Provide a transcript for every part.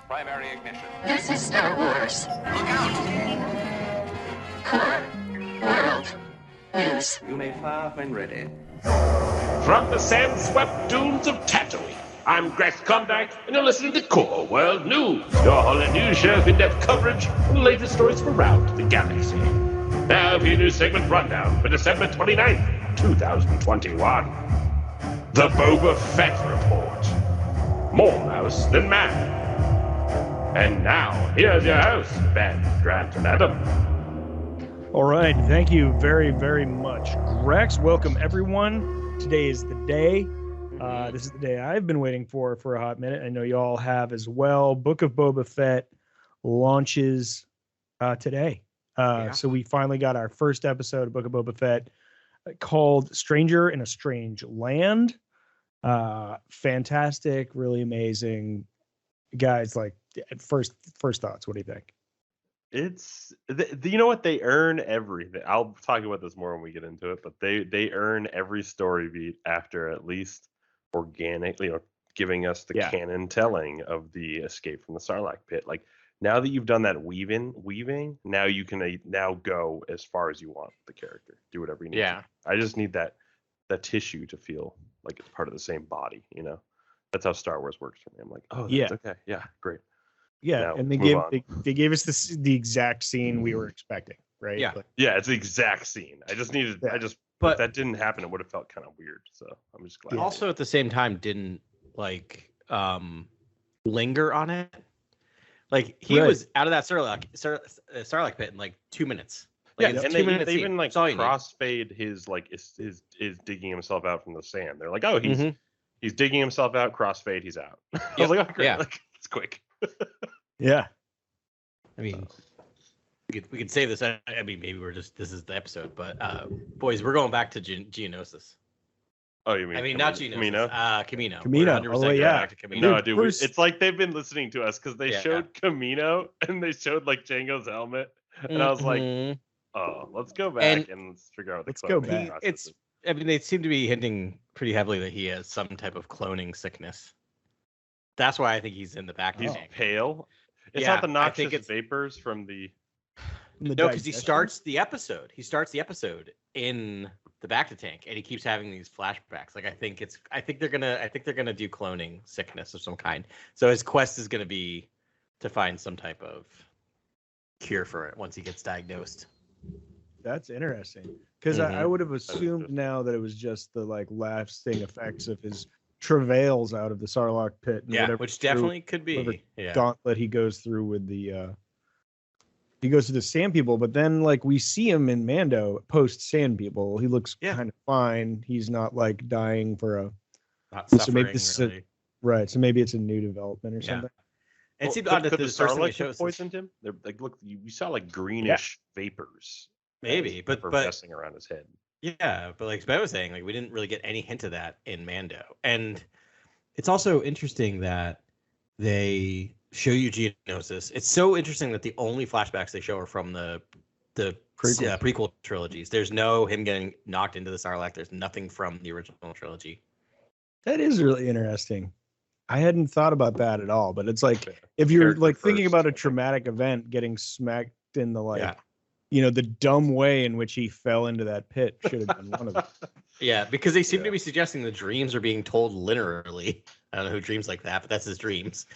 Primary ignition. This is Star Wars. Look out! Core World News. You may fire when ready. From the sand-swept dunes of Tatooine, I'm Grex Komdak, and you're listening to Core World News, your whole news show with in-depth coverage of the latest stories from around the galaxy. Now, for your news segment rundown for December 29th, 2021. The Boba Fett Report. More mouse than man. And now, here's your host, Ben, Grant, and Adam. All right, thank you very, very much, Grex. Welcome, everyone. Today is the day. This is the day I've been waiting for a hot minute. I know you all have as well. Book of Boba Fett launches today. So we finally got our first episode of Book of Boba Fett called Stranger in a Strange Land. Fantastic, really amazing. Guys, like, first thoughts, what do you think? It's you know what, they earn everything. I'll talk about this more when we get into it, but they earn every story beat after at least organically, giving us the canon telling of the escape from the Sarlacc pit. Like, now that you've done that weaving, now you can now go as far as you want with the character. Do whatever you need. Yeah. I just need that tissue to feel like it's part of the same body, you know? That's how Star Wars works for me. I'm like, oh, that's okay. Yeah, great. Yeah, now, and they gave us the exact scene we were expecting, right? Yeah. Yeah, it's the exact scene. I just needed but if that didn't happen, it would have felt kind of weird. So I'm just glad. Also, at the same time, didn't linger on it. Like, he was out of that Sarlacc pit in like 2 minutes. Like, and they even like crossfade his is digging himself out from the sand. They're like, oh, he's digging himself out. Crossfade, he's out. I was like, oh, great. Yeah, like, it's quick. Yeah. I mean, we could say this. I mean, maybe this is the episode, but boys, we're going back to Geonosis. Oh, you mean? I mean, not Geonosis. Kamino. Kamino. Yeah. Back to Kamino. No, dude, it's like they've been listening to us because they showed Kamino and they showed like Jango's helmet, and I was like, oh, let's go back and let's figure out what the go back. I mean, they seem to be hinting pretty heavily that he has some type of cloning sickness. That's why I think he's in the back. He's pale. It's not the noxious vapors from the. No, because he starts the episode. He starts the episode in the back to tank, and he keeps having these flashbacks. Like, I think they're gonna do cloning sickness of some kind. So his quest is gonna be to find some type of cure for it once he gets diagnosed. That's interesting, because I would have assumed now that it was just the like lasting effects of his travails out of the Sarlacc pit. And which definitely could be. Gauntlet he goes through with the he goes to the Sand People, but then like we see him in Mando post Sand People. He looks kind of fine. He's not like dying for a. Not so suffering, maybe this really. is right. So maybe it's a new development or something. And it seems odd that the Sarlacc have poisoned him. They're like, look, you saw like greenish vapors. Maybe, but messing around his head. Yeah, but like Ben was saying, like we didn't really get any hint of that in Mando, and it's also interesting that they show you Geonosis. It's so interesting that the only flashbacks they show are from the prequel trilogies. There's no him getting knocked into the Sarlacc. There's nothing from the original trilogy. That is really interesting. I hadn't thought about that at all, but it's like if you're like thinking about a traumatic event, getting smacked in the the dumb way in which he fell into that pit should have been one of them. Yeah, because they seem to be suggesting the dreams are being told linearly. I don't know who dreams like that, but that's his dreams.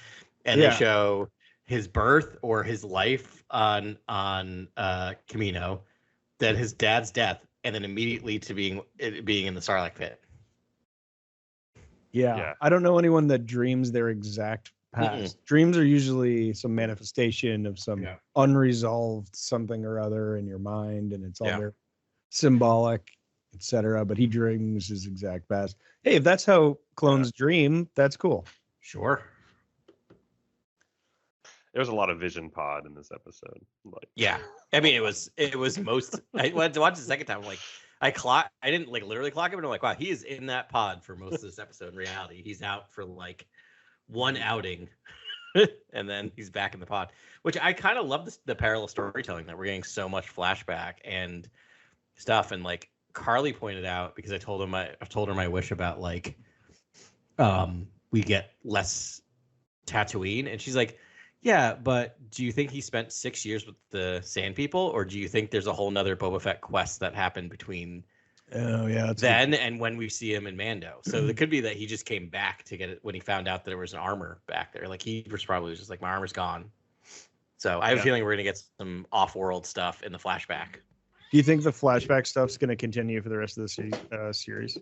And they show his birth or his life on Kamino, then his dad's death, and then immediately to being in the Sarlacc pit. Yeah. I don't know anyone that dreams their exact past. Dreams are usually some manifestation of some unresolved something or other in your mind, and it's all very symbolic, etc. But he dreams his exact past. Hey, if that's how clones dream, that's cool. Sure. There was a lot of vision pod in this episode. I mean, it was most. I went to watch the second time. Like, I didn't like literally clock him, and I'm like, wow, he is in that pod for most of this episode. In reality, he's out for like one outing, and then he's back in the pod. Which I kind of love the parallel storytelling that we're getting so much flashback and stuff. And like Carly pointed out, because I've told her my wish about like we get less Tatooine, and she's like, Yeah, but do you think he spent 6 years with the Sand People, or do you think there's a whole nother Boba Fett quest that happened between Oh yeah, that's then and when we see him in Mando? So it could be that he just came back to get it when he found out that there was an armor back there. Like he was probably just like, my armor's gone. So I have a feeling we're gonna get some off-world stuff in the flashback. Do you think the flashback stuff's going to continue for the rest of the series?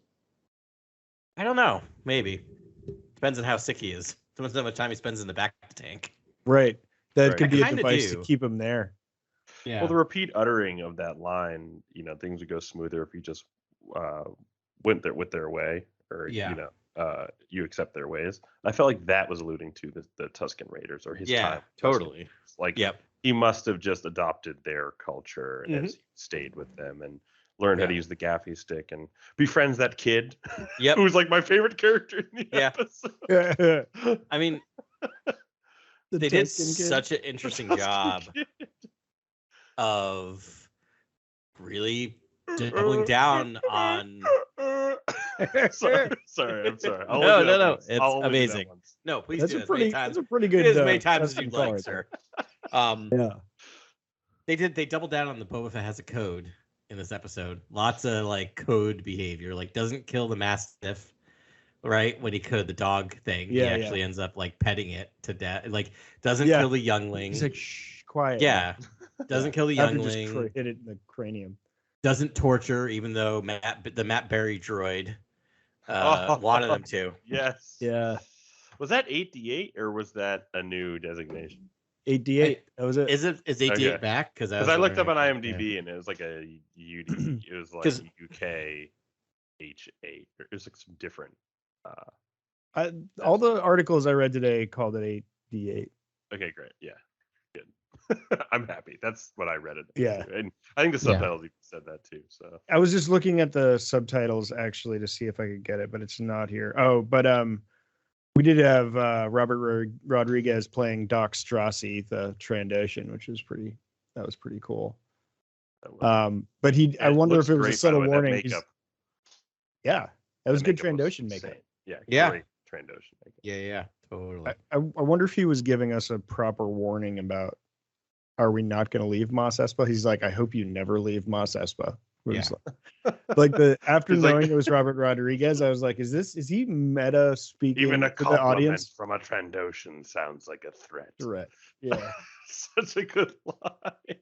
I don't know. Maybe. Depends on how sick he is. Depends on how much time he spends in the back of the tank. Right. That Right. could be a kinda device do. to keep him there. Yeah. Well, the repeat uttering of that line, things would go smoother if he just went with their way, or you accept their ways. I felt like that was alluding to the Tuscan Raiders or his time. Totally. Like, Yep. he must have just adopted their culture and has stayed with them and learned how to use the gaffy stick and befriends that kid. Yep. Who was like my favorite character in the episode. I mean, they did such an interesting job of really doubling down on. sorry. I'm sorry. No. It's amazing. No, please That's do a as pretty. many times. That's a pretty good. As many times as Tuscan you'd like, card. sir. Yeah. They doubled down on the Boba Fett has a code in this episode. Lots of like code behavior. Like doesn't kill the Mastiff, right? When he could the dog thing. Yeah, he actually ends up like petting it to death. Like doesn't kill the youngling. He's like, shh, quiet. Yeah. Doesn't kill the After just youngling. hit it in the cranium. Doesn't torture, even though the Matt Berry droid wanted them to. Yes. Yeah. Was that 8D8 or was that a new designation? 8D8. That was it. Is 88 Okay. back? Because I looked up on wondering. IMDb and it was like a UD. It was like UK H8. It was like some different. All the articles I read today called it 8D8. Okay, great. Yeah, good. I'm happy. That's what I read it. Yeah. And I think the subtitles even said that too. So I was just looking at the subtitles actually to see if I could get it, but it's not here. Oh, but we did have Robert Rodriguez playing Doc Strassi, the Trandoshan, which was pretty cool. But I wonder if it was a subtle warning. Yeah, that was good Trandoshan makeup. Yeah. Great Trandoshan makeup. Yeah, totally. I wonder if he was giving us a proper warning about, are we not going to leave Mos Espa? He's like, I hope you never leave Mos Espa. Like after knowing it was Robert Rodriguez, I was like, is he meta speaking? Even a to the compliment audience from a Trandoshan sounds like a threat. Yeah. Such a good line.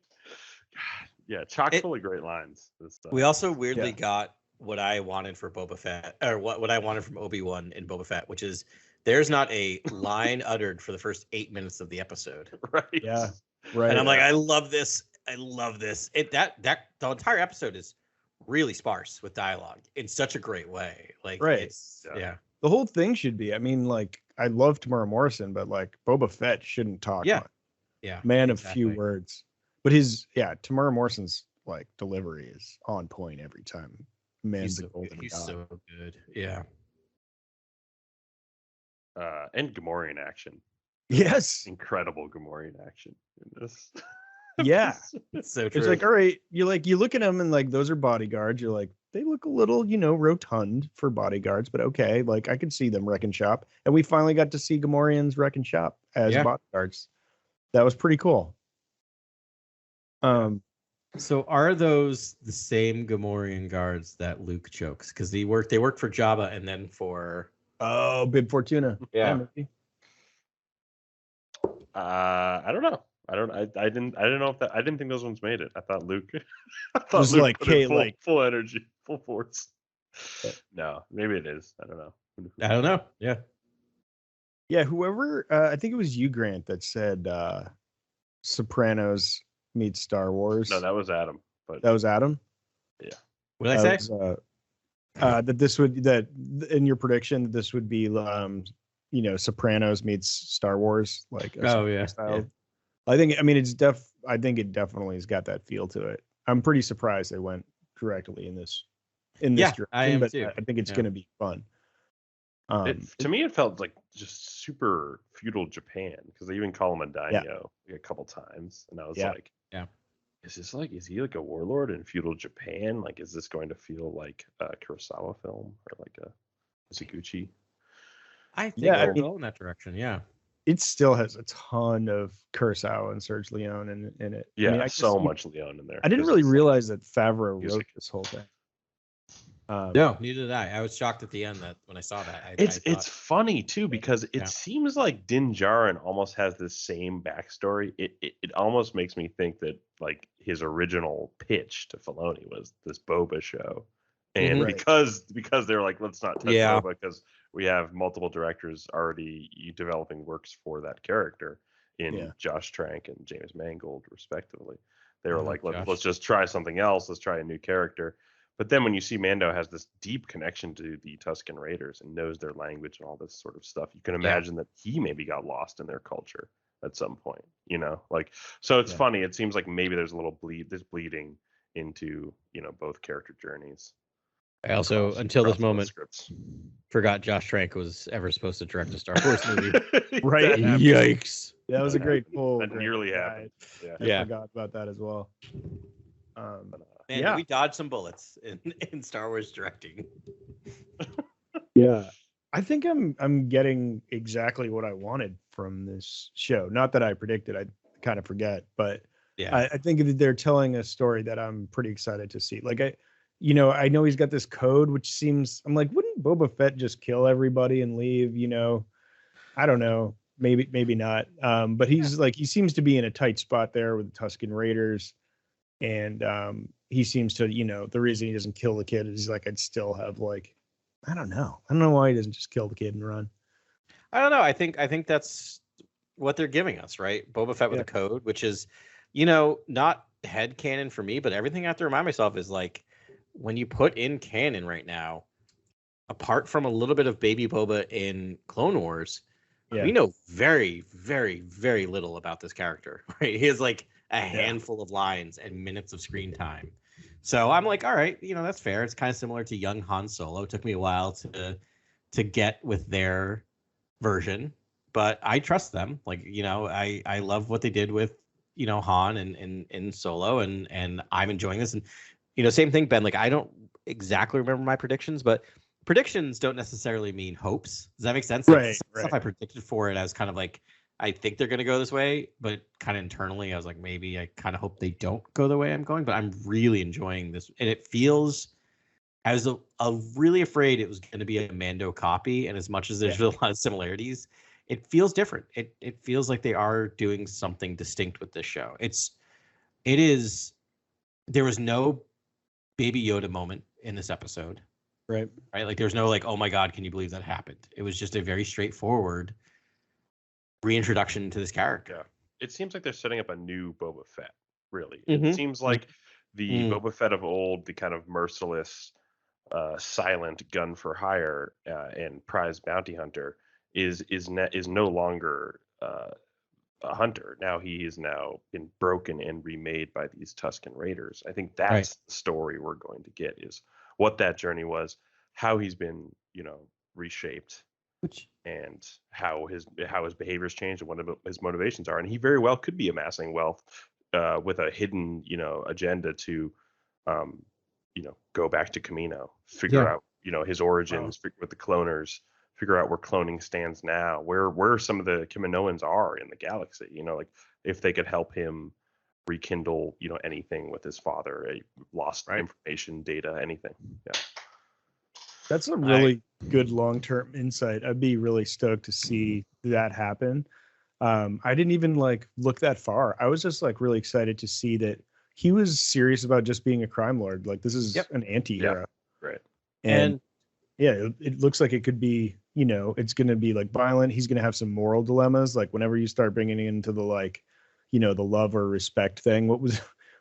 Yeah, chock full of great lines. We also weirdly got what I wanted for Boba Fett, or what I wanted from Obi-Wan in Boba Fett, which is there's not a line uttered for the first 8 minutes of the episode. Right. Yeah. Right. And I'm like, I love this. The entire episode is really sparse with dialogue in such a great way. Like, it's the whole thing should be. I mean, like, I love Tamara Morrison, but like Boba Fett shouldn't talk much. Yeah. Man of few words. But Tamara Morrison's like delivery is on point every time. He's so good. Yeah. And Gamorrean action. Yes. Incredible Gamorrean action in this. Yeah. It's so true. It's like, all right, you look at them and like those are bodyguards. You're like, they look a little, rotund for bodyguards, but okay, like I could see them wrecking shop. And we finally got to see Gamorreans wrecking shop as bodyguards. That was pretty cool. So are those the same Gamorrean guards that Luke chokes? Because they work for Jabba and then for Bib Fortuna. Yeah. I don't know. I didn't know if I didn't think those ones made it. I thought Luke was Luke like, put in hey, full energy, full force. No, maybe it is. I don't know. I don't know. Yeah. Yeah, whoever I think it was you, Grant, that said Sopranos meets Star Wars. No, that was Adam. But that was Adam? Yeah. What did I say? That in your prediction, this would be Sopranos meets Star Wars, like style. I think it definitely has got that feel to it. I'm pretty surprised they went directly in this direction, I am but too. I think it's going to be fun. To me, it felt like just super feudal Japan because they even call him a daimyo a couple times, and I was like, is he like a warlord in feudal Japan? Like, is this going to feel like a Kurosawa film or like a Mizoguchi? I think we'll go in that direction. Yeah. it still has a ton of Kurosawa and Serge Leone in it. Yeah, I mean, I so guess much Leon in there. I didn't This really is, like, realize that Favreau music. wrote this whole thing. No, neither did I. I was shocked at the end that when I saw that. I It's thought, funny too because it Yeah. seems like Din Djarin almost has the same backstory. It almost makes me think that like his original pitch to Filoni was this Boba show, and Right. because they're like, let's not touch Yeah. Boba because we have multiple directors already developing works for that character in Yeah. Josh Trank and James Mangold respectively. They were Oh, like, Josh. let's just try something else. Let's try a new character. But then when you see Mando has this deep connection to the Tuscan Raiders and knows their language and all this sort of stuff, you can imagine that he maybe got lost in their culture at some point, like, so it's Yeah. funny. It seems like maybe there's a little bleeding into, both character journeys. I also, across- until this across both moment, scripts. forgot Josh Trank was ever supposed to direct a Star Wars movie. Right. That happened. Yikes. That was a great pull. That Greg. nearly Yeah, happened. Yeah. I Yeah. forgot about that as well. Man, Yeah. we dodged some bullets in Star Wars directing. Yeah. I think I'm getting exactly what I wanted from this show. Not that I predicted, I kind of forget, but Yeah. I think that they're telling a story that I'm pretty excited to see. Like I know he's got this code, which seems, I'm like, wouldn't Boba Fett just kill everybody and leave? I don't know, maybe not. But he's like, he seems to be in a tight spot there with the Tuscan Raiders, and he seems to, the reason he doesn't kill the kid is he's like, I'd still have like, I don't know why he doesn't just kill the kid and run. I don't know. I think that's what they're giving us, right? Boba Fett with Yeah. a code, which is, not head canon for me, but everything I have to remind myself is like, when you put in canon right now, apart from a little bit of Baby Boba in Clone Wars, Yeah. we know very, very, very little about this character, right? He has like a handful of lines and minutes of screen time. So I'm like, all right, that's fair. It's kind of similar to young Han Solo. It took me a while to get with their version, but I trust them. Like, I love what they did with, Han and Solo, and I'm enjoying this. And, same thing, Ben, like, I don't exactly remember my predictions, but predictions don't necessarily mean hopes. Does that make sense? Like, Right, stuff I predicted for it, I was kind of like, I think they're going to go this way, but kind of internally, I was like, maybe I kind of hope they don't go the way I'm going, but I'm really enjoying this. And it feels, I was really afraid it was going to be a Mando copy. And as much as there's a lot of similarities, it feels different. It feels like they are doing something distinct with this show. There was no Baby Yoda moment in this episode. Right. Like there's no like, oh my God, can you believe that happened? It was just a very straightforward reintroduction to this character. Yeah. It seems like they're setting up a new Boba Fett, really. Mhm. It seems like the Boba Fett of old, the kind of merciless, silent gun for hire and prize bounty hunter is no longer a hunter. Now he is now been broken and remade by these Tuscan Raiders. I think that's the story we're going to get, is what that journey was, how he's been, reshaped, and how his behaviors changed and what his motivations are. And he very well could be amassing wealth with a hidden, agenda to, go back to Camino, figure out, his origins, with the cloners, figure out where cloning stands now, where some of the Kaminoans are in the galaxy, like if they could help him rekindle, anything with his father, lost information, data, anything. Yeah. That's a really good long-term insight. I'd be really stoked to see that happen. I didn't even like look that far. I was just like really excited to see that he was serious about just being a crime lord. Like this is an anti-hero. Right. And yeah, it looks like it could be, it's going to be like violent. He's going to have some moral dilemmas. Like whenever you start bringing it into the like, the love or respect thing.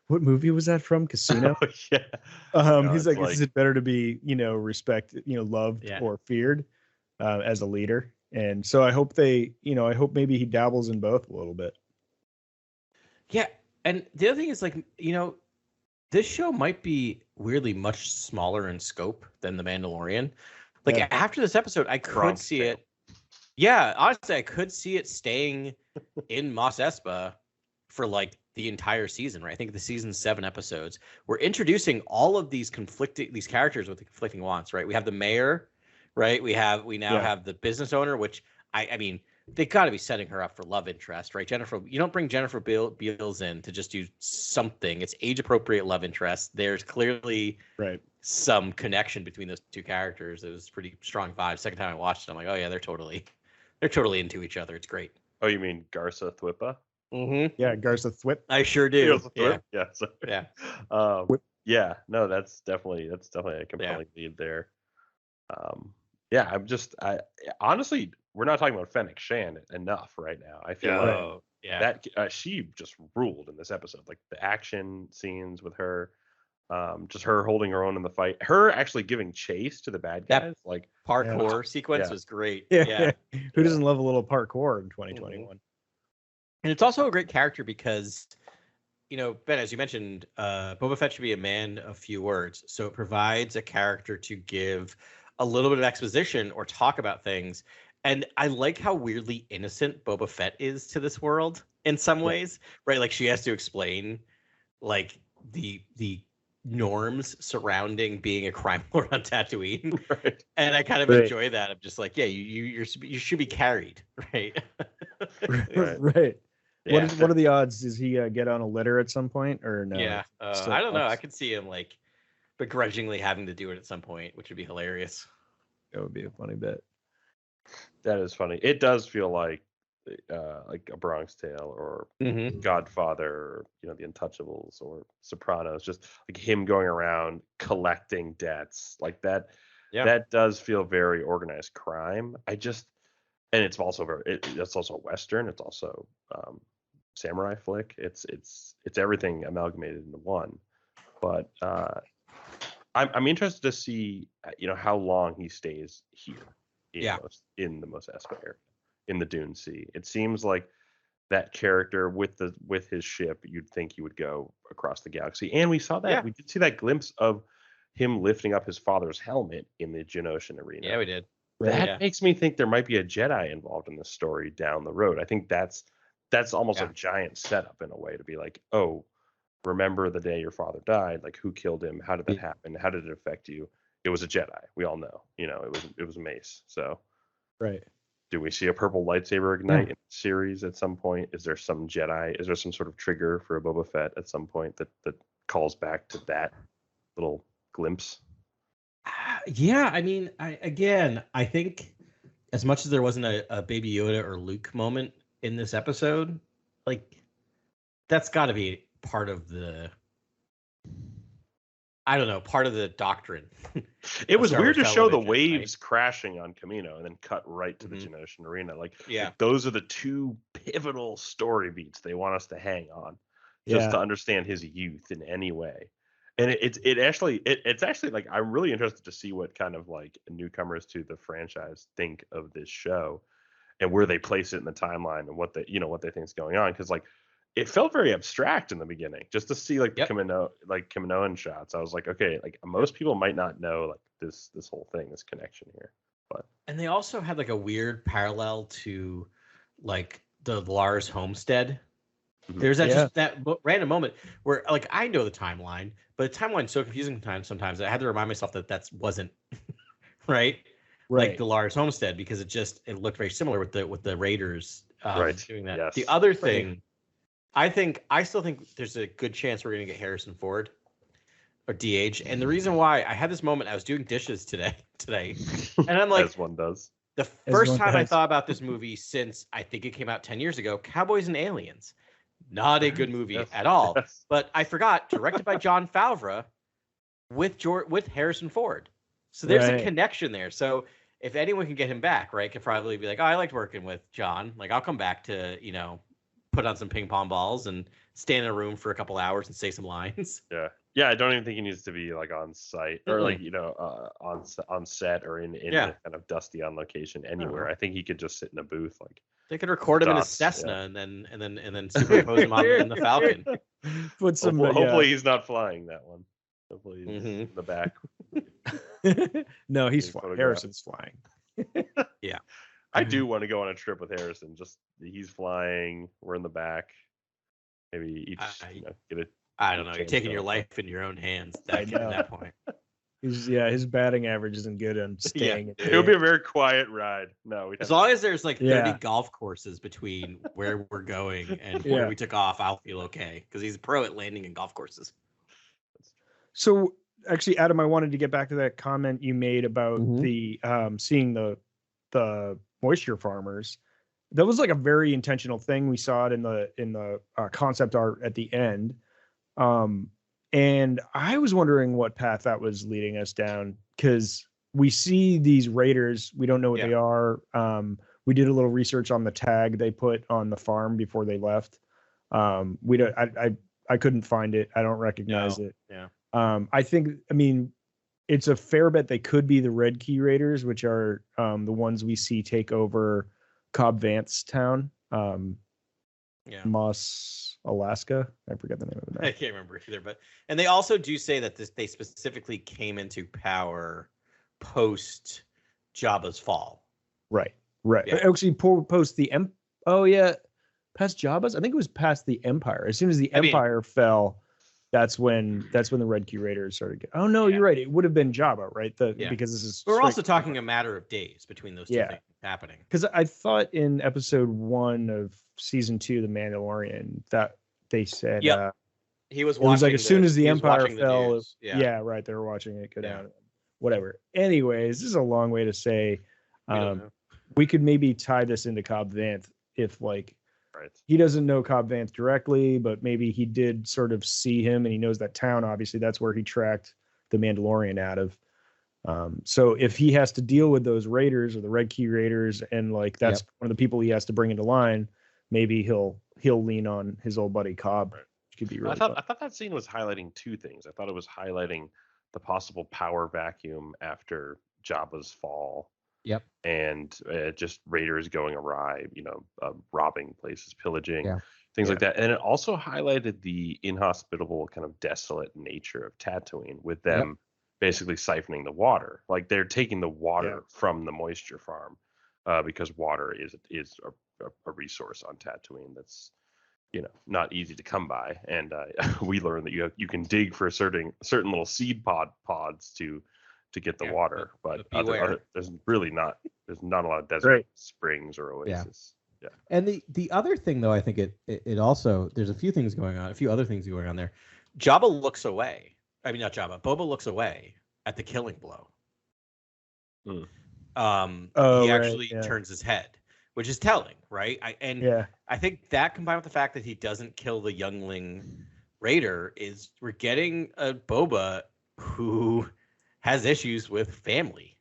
What movie was that from? Casino? He's like, is it better to be, respect, loved or feared as a leader? And so I hope I hope maybe he dabbles in both a little bit. Yeah. And the other thing is like, this show might be weirdly much smaller in scope than The Mandalorian. Like after this episode, I could see it. Yeah. Honestly, I could see it staying in Mos Espa for like the entire season, right? I think the season's 7 episodes. We're introducing all of these characters with the conflicting wants, right? We have the mayor, right? We now have the business owner, which I mean, they got to be setting her up for love interest, right? You don't bring Jennifer Beals in to just do something. It's age appropriate love interest. There's clearly some connection between those two characters. It was pretty strong vibe. Second time I watched it, I'm like, oh yeah, they're totally into each other. It's great. Oh, you mean Garza Thwipa? Mm-hmm. Yeah, Garza Thwip. I sure do. Yeah. Yeah. So, Yeah. Yeah. No, that's definitely a compelling lead there. Yeah, I honestly, we're not talking about Fennec Shan enough right now. I feel that she just ruled in this episode. Like the action scenes with her, just her holding her own in the fight, her actually giving chase to the bad guys. That like parkour sequence was great. Yeah. Who doesn't love a little parkour in 2021? And it's also a great character because, you know, Ben, as you mentioned, Boba Fett should be a man of few words. So it provides a character to give a little bit of exposition or talk about things. And I like how weirdly innocent Boba Fett is to this world in some ways, right? Like she has to explain like the norms surrounding being a crime lord on Tatooine. Right. And I kind of enjoy that. I'm just like, yeah, you should be carried, right? Right. Yeah. What are the odds? Does he get on a litter at some point or no? Yeah, I don't know. I could see him like begrudgingly having to do it at some point, which would be hilarious. That would be a funny bit. That is funny. It does feel like a Bronx Tale or Godfather, or, you know, The Untouchables or Sopranos. Just like him going around collecting debts like that. Yeah. That does feel very organized crime. And it's also it's also a Western. It's also samurai flick. It's everything amalgamated into one. But I'm interested to see, you know, how long he stays here in the Mos Espa area, in the Dune Sea. It seems like that character with his ship, you'd think he would go across the galaxy. And we saw that we did see that glimpse of him lifting up his father's helmet in the Geonosian arena. Yeah, we did. That makes me think there might be a Jedi involved in the story down the road. I think that's almost a giant setup in a way to be like, oh, remember the day your father died? Like, who killed him? How did that happen? How did it affect you? It was a Jedi. We all know. You know, it was Mace. So, do we see a purple lightsaber ignite in the series at some point? Is there some Jedi? Is there some sort of trigger for a Boba Fett at some point that calls back to that little glimpse? Yeah, I mean, I think as much as there wasn't a Baby Yoda or Luke moment in this episode, like that's got to be part of the, I don't know, part of the doctrine. It was weird to show the waves crashing on Kamino and then cut right to the Geonosian arena. Like those are the two pivotal story beats they want us to hang on, just to understand his youth in any way. And it's actually like, I'm really interested to see what kind of like newcomers to the franchise think of this show and where they place it in the timeline and what they think is going on. Cause like, it felt very abstract in the beginning, just to see like the Kaminoan shots. I was like, okay, like most people might not know like this whole thing, this connection here. And they also had like a weird parallel to like the Lars homestead. There's just that random moment where like I know the timeline, but the timeline's so confusing sometimes I had to remind myself that wasn't right. Like the Lars homestead, because it looked very similar with the Raiders doing that. Yes. The other thing, I still think there's a good chance we're gonna get Harrison Ford or DH. And the reason why, I had this moment, I was doing dishes today, and I'm like, as one does. The first time I thought about this movie since I think it came out 10 years ago, Cowboys and Aliens. Not a good movie at all. Yes. But I forgot, directed by Jon Favreau with Harrison Ford. So there's a connection there. So if anyone can get him back, right, could probably be like, oh, I liked working with John. Like, I'll come back to, you know, put on some ping pong balls and stand in a room for a couple hours and say some lines. Yeah, I don't even think he needs to be like on site or like, you know, on set or in a kind of dusty on location anywhere. I think he could just sit in a booth. Like they could record him in a Cessna and then superimpose him on the Falcon. Put some. Hopefully he's not flying that one. Hopefully he's in the back. No, he's flying. Harrison's flying. Yeah. I do want to go on a trip with Harrison. Just he's flying, we're in the back. Maybe each get it. I don't know. You're taking your life in your own hands at that point. his batting average isn't good on staying. It would be a very quiet ride. No, As long as there's like 30 Yeah. golf courses between where we're going and Yeah. where we took off, I'll feel okay because he's a pro at landing in golf courses. So actually, Adam, I wanted to get back to that comment you made about the seeing the moisture farmers. That was like a very intentional thing. We saw it in the concept art at the end. And I was wondering what path that was leading us down, because we see these raiders. We don't know what they are. We did a little research on the tag they put on the farm before they left. We don't. I couldn't find it. I don't recognize it. Yeah. I mean, it's a fair bet they could be the Red Key Raiders, which are the ones we see take over Cobb Vance town. Moss, Alaska. I forget the name of it now. I can't remember either, and they also do say that they specifically came into power post Jabba's fall. Right. Yeah. Actually, post the past Jabba's. I think it was past the Empire. As soon as the Empire fell, that's when the Red Key Raiders started. Oh no, you're right. It would have been Jabba, right? Because this is. We're also talking a matter of days between those two things happening. Because I thought in episode 1 of season 2, The Mandalorian, that they said he was watching. It was like as soon as the Empire fell, they were watching it go down. Whatever. Anyways, this is a long way to say we could maybe tie this into Cobb Vanth if he doesn't know Cobb Vanth directly, but maybe he did sort of see him and he knows that town. Obviously, that's where he tracked the Mandalorian out of. So if he has to deal with those raiders or the Red Key Raiders, and that's one of the people he has to bring into line, maybe he'll lean on his old buddy Cobb. Which could be really. I thought that scene was highlighting two things. I thought it was highlighting the possible power vacuum after Jabba's fall. Yep. And just raiders going awry, robbing places, pillaging, things like that. And it also highlighted the inhospitable, kind of desolate nature of Tatooine, with them basically siphoning the water. Like they're taking the water from the moisture farm, because water is a resource on Tatooine that's not easy to come by. And we learned that you can dig for certain little seed pods to get the water, but there's not a lot of desert springs or oasis. Yeah. And the other thing, though, I think it also, there's a few other things going on there. Jabba looks away. I mean, not Jabba. Boba looks away at the killing blow. He actually turns his head, which is telling, right? I think that combined with the fact that he doesn't kill the youngling raider is we're getting a Boba who has issues with family,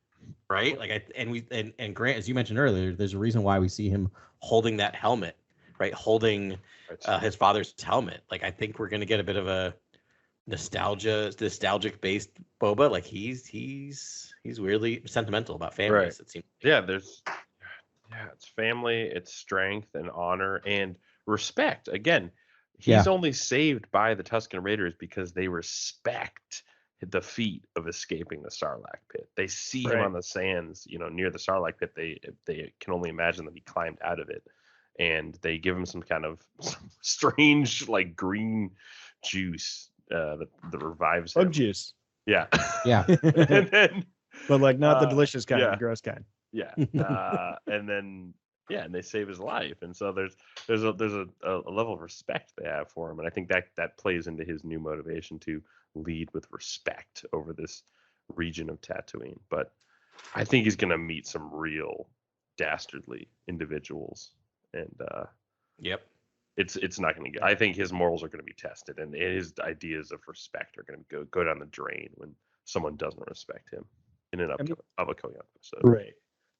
right? And Grant, as you mentioned earlier, there's a reason why we see him holding that helmet, right? Holding his father's helmet. I think we're gonna get a bit of a nostalgic based Boba. He's weirdly sentimental about families. It seems. It's family, it's strength and honor and respect. Again, he's only saved by the Tuscan Raiders because they respect the feat of escaping the Sarlacc pit. They see him on the sands, near the Sarlacc pit. They can only imagine that he climbed out of it, and they give him some kind of strange green juice that revives him. Bug juice. Yeah. And then, but not the delicious kind, the gross kind. Yeah. And then and they save his life, and so there's a level of respect they have for him, and I think that plays into his new motivation to lead with respect over this region of Tatooine. But I think he's gonna meet some real dastardly individuals, and it's not gonna get. I think his morals are gonna be tested, and his ideas of respect are gonna go down the drain when someone doesn't respect him in an upcoming episode. Right.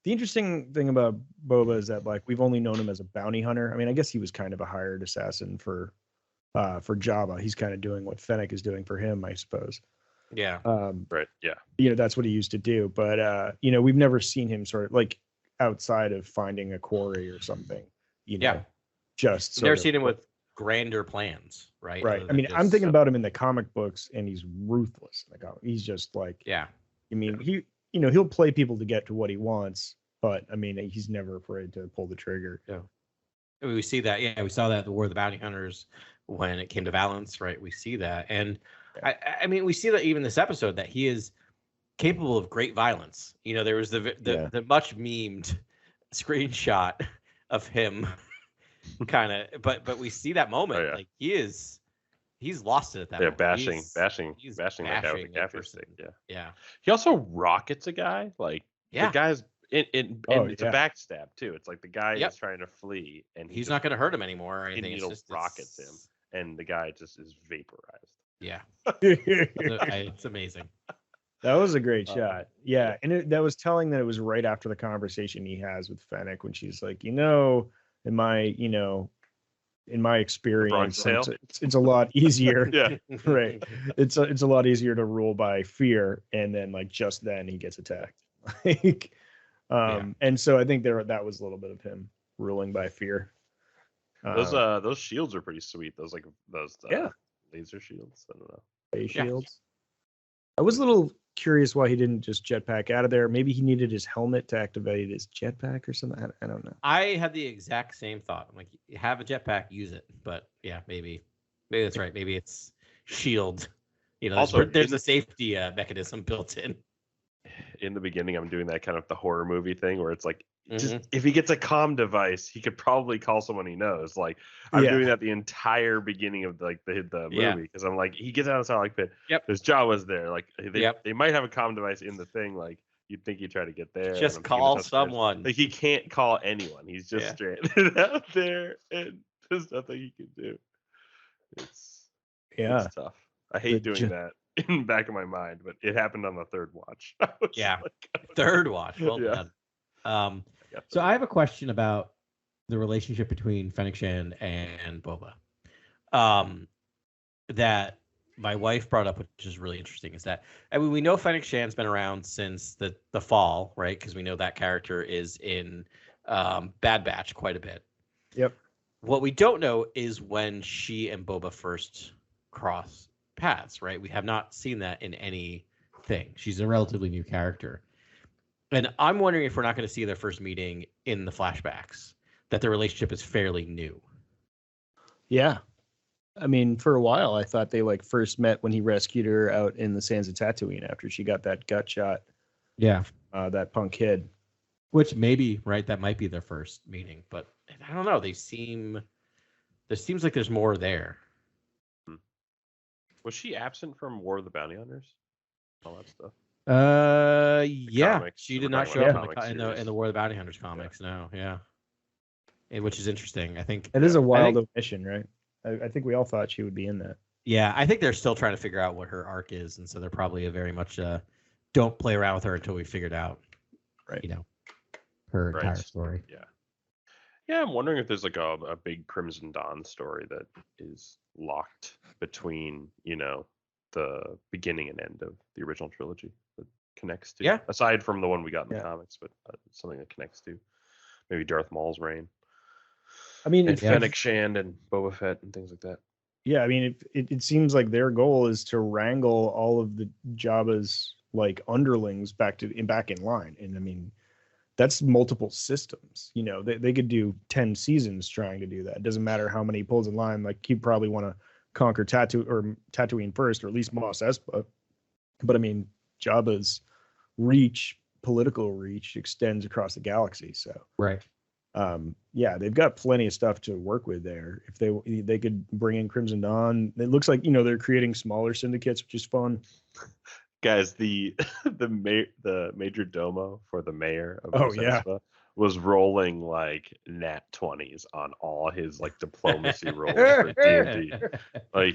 The interesting thing about Boba is that we've only known him as a bounty hunter. I mean, I guess he was kind of a hired assassin for Jabba. He's kind of doing what Fennec is doing for him, I suppose. Yeah. Right. Yeah. That's what he used to do. But we've never seen him sort of outside of finding a quarry or something. Just never seen him with grander plans, right? Right. I mean, I'm thinking about him in the comic books, and he's ruthless. He's just I mean, he'll play people to get to what he wants, but I mean, he's never afraid to pull the trigger. Yeah. We see that. Yeah, we saw that at the War of the Bounty Hunters when it came to Valance, right? We see that. And I mean, we see that even this episode that he is capable of great violence. You know, there was the much memed screenshot of him kind of, but we see that moment. Like he's lost it at that moment. bashing he's that guy with a gaffer stick. Yeah. He also rockets a guy. Like the guy's and it's a backstab too. It's like the guy is trying to flee and he's not going to hurt him anymore or anything. He just rockets him, and the guy just is vaporized. Yeah, it's amazing. That was a great shot. Yeah, and that was telling that it was right after the conversation he has with Fennec when she's like, in my experience, it's a lot easier. Right. It's a lot easier to rule by fear, and then like just then he gets attacked. Like, and so I think that was a little bit of him ruling by fear. Those shields are pretty sweet. Those laser shields. I don't know. Face shields. I was a little curious why he didn't just jetpack out of there. Maybe he needed his helmet to activate his jetpack or something. I don't know. I had the exact same thought. I'm like, you have a jetpack, use it. But yeah, maybe that's right. Maybe it's shield. There's a safety mechanism built in. In the beginning, I'm doing that kind of the horror movie thing where it's like, just if he gets a comm device, he could probably call someone he knows. Like I'm doing that the entire beginning of the movie because I'm like, he gets out of the Sarlacc pit. There's Jawas there. Like they might have a comm device in the thing. Like you'd think he'd try to get there. Just call someone. Like he can't call anyone. He's just stranded out there, and there's nothing he can do. It's tough. I hate doing that in the back of my mind, but it happened on the third watch. Third watch. Well done. So I have a question about the relationship between Fennec, Shan, and Boba. That my wife brought up, which is really interesting, is that we know Fennec Shan's been around since the fall, right? Because we know that character is in Bad Batch quite a bit. Yep. What we don't know is when she and Boba first cross paths, right? We have not seen that in anything. She's a relatively new character. And I'm wondering if we're not going to see their first meeting in the flashbacks, that their relationship is fairly new. Yeah. I mean, for a while, I thought they first met when he rescued her out in the sands of Tatooine after she got that gut shot. Yeah. That punk kid. Which maybe, right, that might be their first meeting. But I don't know. There seems like there's more there. Was she absent from War of the Bounty Hunters? All that stuff. Comics. She did not show up in the War of the Bounty Hunters comics. No, which is interesting. I think it is a wild omission, right? I think we all thought she would be in that. Yeah, I think they're still trying to figure out what her arc is, and so they're probably very much don't play around with her until we figured out, right? Her entire story. Yeah. I'm wondering if there's a big Crimson Dawn story that is locked between the beginning and end of the original trilogy that connects to, aside from the one we got in the comics, but something that connects to maybe Darth Maul's reign. I mean, and Fennec, Shan, and Boba Fett and things like that. Yeah, I mean, it seems like their goal is to wrangle all of the Jabba's underlings back in line, and I mean, that's multiple systems. They could do 10 seasons trying to do that. It doesn't matter how many he pulls in line. Like he'd probably want to conquer Tatooine first, or at least Mos Espa. But I mean, Jabba's political reach extends across the galaxy. So right. They've got plenty of stuff to work with there. If they could bring in Crimson Dawn, it looks like they're creating smaller syndicates, which is fun. Guys, the major domo for the mayor of Espa was rolling nat 20s on all his diplomacy rolls for D&D.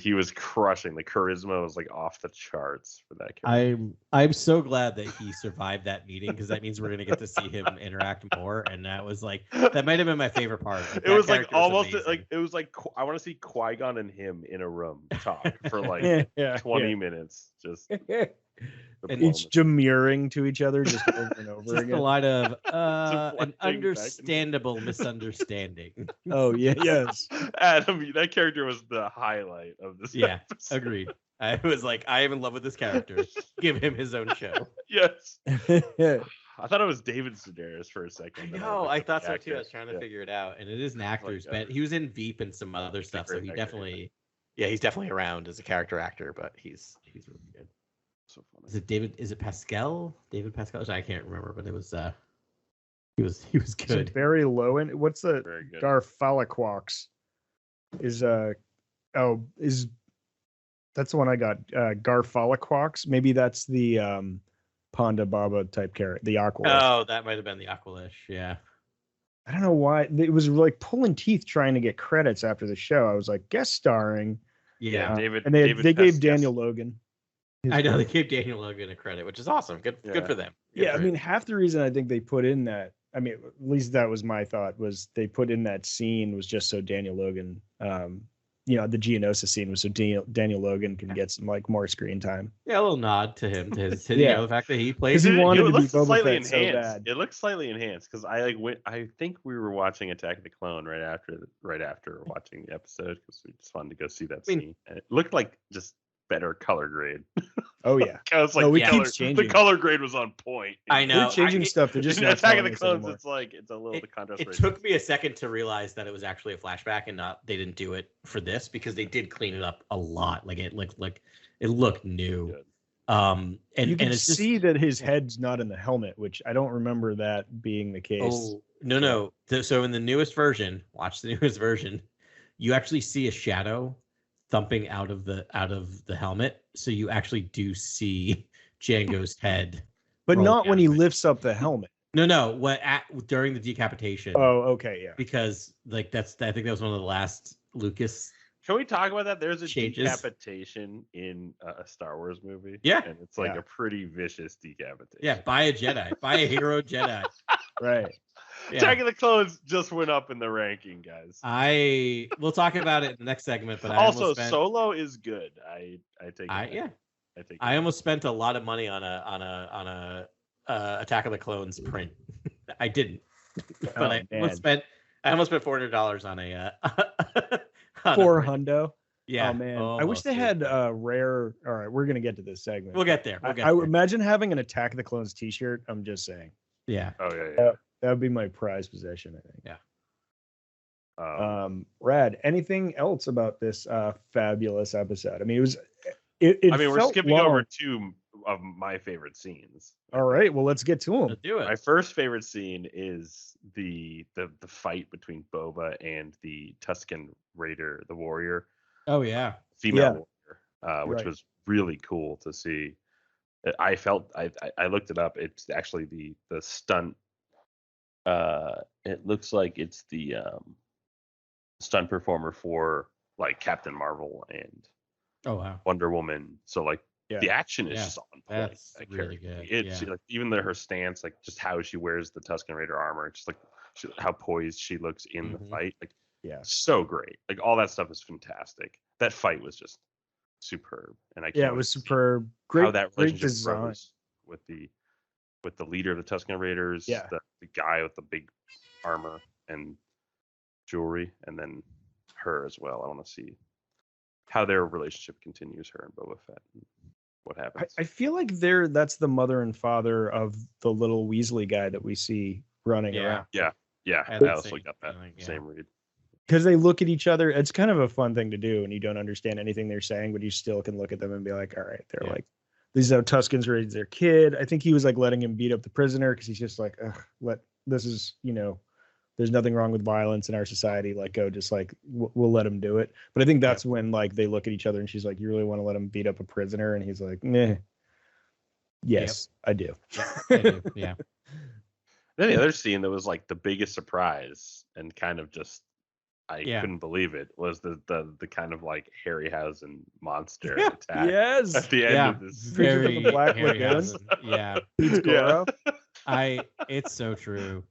He was crushing. The charisma was off the charts for that character. I'm so glad that he survived that meeting, because that means we're gonna get to see him interact more, and that was that might have been my favorite part. It was almost it was I want to see Qui-Gon and him in a room talk for 20 minutes just. And each demurring to each other just over and over just again. A lot of an understandable misunderstanding. Oh yeah, yes. Adam, that character was the highlight of this. Yeah, episode. Agreed. I was I am in love with this character. Give him his own show. Yes. I thought it was David Sedaris for a second. I thought so too. I was trying to figure it out, and it is an actor who's been. He was in Veep and some other stuff, so he definitely, he's definitely around as a character actor, but he's really good. So funny. Is it David? Is it Pascal? David Pascal? I can't remember, but it was he was Is good. it very low in what's the Very good. Garfalaquox? Is that's the one I got. Garfalaquox. Maybe that's the Ponda Baba type character, the Aqualish. Oh, that might have been the Aqualish. Yeah. I don't know why it was like pulling teeth trying to get credits after the show. I was like guest starring. Yeah. David. And they David gave Pescas. Daniel Logan. I know they gave Daniel Logan a credit, which is awesome. Good for them. Good Yeah, for I mean, him. half the reason I think they put in that, I mean, at least that was my thought, was they put in that scene was just so Daniel Logan, the Geonosis scene was so Daniel Logan can get some like more screen time. Yeah, a little nod to him, to his, Yeah. the fact that he plays. Because he wanted to be looks Boba slightly Fett so enhanced. bad. It looks slightly enhanced because I think we were watching Attack of the Clone right after watching the episode because we just wanted to go see that scene. And it looked like just better color grade. Oh yeah, I was like, No, we the keep color, changing. the color grade was on point. I know. they're changing stuff. They're just In not Attack of telling the us Clones, anymore. it's a little the contrast. It rate. took me a second to realize that it was actually a flashback and they didn't do it for this because they did clean it up a lot. Like it looked new. Good. And you can it's just, see that his head's not in the helmet, which I don't remember that being the case. oh no. So in the newest version, watch the newest version, you actually see a shadow thumping out of the helmet. So you actually do see Django's head. but roll not when he down. lifts up the helmet. No. During the decapitation. Oh, okay, yeah. Because I think that was one of the last Lucas. Can we talk about that? There's a Changes. decapitation in a Star Wars movie. Yeah. And it's like Yeah. a pretty vicious decapitation. Yeah, buy a Jedi, buy a hero Jedi. Right. Yeah. Attack of the Clones just went up in the ranking, guys. We'll talk about it in the next segment, but Also, Solo is good. I take it back. I take it I almost spent a lot of money on a Attack of the Clones print. I didn't, but Oh, I almost man. spent $400 on a on a Poor print. Hundo. Yeah. Oh man, I wish they had rare. All right, we're gonna get to this segment. We'll get there. I would imagine having an Attack of the Clones T-shirt. I'm just saying Yeah. Oh yeah. that would be my prized possession. I think. Yeah. Rad. Anything else about this fabulous episode? I mean, it was. I mean, we're felt skipping long. over two of my favorite scenes. All right, well, let's get to them. Let's do it. My first favorite scene is the fight between Boba and the Tuscan Raider, the warrior, Oh yeah. female warrior, which Right. was really cool to see. I felt I looked it up. It's actually the stunt. It looks like it's the stunt performer for like Captain Marvel and Oh wow. Wonder Woman. So like Yeah. the action is Yeah, just on point. that's that really character. good, It's yeah. like even her stance, like just how she wears the Tuscan Raider armor, just like how poised she looks in the Mhm. fight, like Yeah. so great. Like all that stuff is fantastic. That fight was just superb, and I can't Yeah, it wait was to see superb. how Great, that great relationship design. grows with the leader of the Tuscan Raiders, Yeah. the guy with the big armor and jewelry, and then her as well. I want to see how their relationship continues, her and Boba Fett, and what happens. I feel like that's the mother and father of the little Weasley guy that we see running Yeah. around. yeah, I I had the also same got that feeling, yeah. same read. Because they look at each other. It's kind of a fun thing to do, and you don't understand anything they're saying, but you still can look at them and be like, all right, they're Yeah. like, these are Tuscans raised their kid. I think he was like letting him beat up the prisoner because he's just like, ugh, this is, there's nothing wrong with violence in our society. Like, go, just like, we'll let him do it. But I think that's when like they look at each other and she's like, you really want to let him beat up a prisoner? And he's like, meh. Yes, I do. I do, yeah. Then the other scene that was like the biggest surprise and kind of just I Yeah. couldn't believe it was the kind of like Harryhausen monster Yeah. attack Yes. at the end Yeah. of this. Creature from the Black Harry Lagoon. Housen, yeah. Beats Goro. It's so true.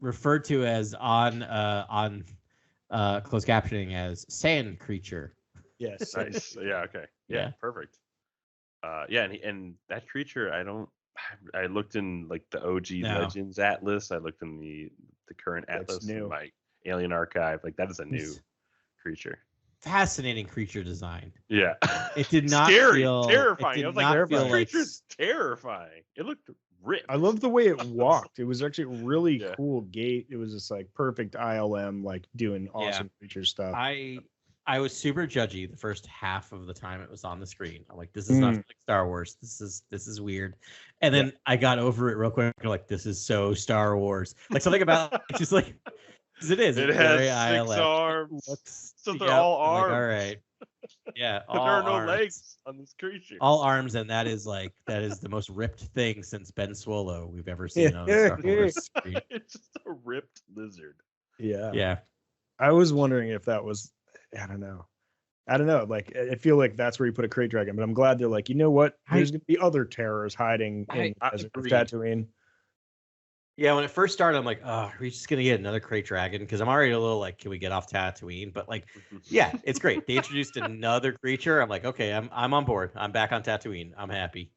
Referred to as on closed captioning as sand creature. Yes. Nice. Yeah. Okay. Yeah. Yeah. Perfect. Yeah, and that creature, I looked in like the OG No. Legends Atlas. I looked in the current That's Atlas, new. in my Alien Archive. Like that is a new It's- creature. Fascinating creature design. Yeah. It did not Scary, feel terrifying. It I was did like, not this feel like creature's terrifying. It looked ripped. I love the way it walked. It was actually a really Yeah. cool gait. It was just like perfect ILM, like doing awesome creature stuff. I I was super judgy the first half of the time it was on the screen. I'm like, this is not like Star Wars. This is weird. And then I got over it real quick. I'm like, this is so Star Wars. Like something about it's just like because it is. It it's has very 6 ILM. arms. So they're all I'm arms. like, all right. Yeah, But all there are no arms. legs on this creature. All arms, and that is the most ripped thing since Ben Swallow we've ever seen on a Star Wars screen. It's just a ripped lizard. Yeah. Yeah. I was wondering if that was, I don't know. Like, I feel like that's where you put a crate dragon, but I'm glad they're like, you know what? There's going to be other terrors hiding in I the Tatooine. Yeah, when it first started, I'm like, oh, are we just gonna get another crate dragon? Because I'm already a little like, can we get off Tatooine? But like, yeah, it's great. They introduced another creature. I'm like, okay, I'm on board. I'm back on Tatooine. I'm happy.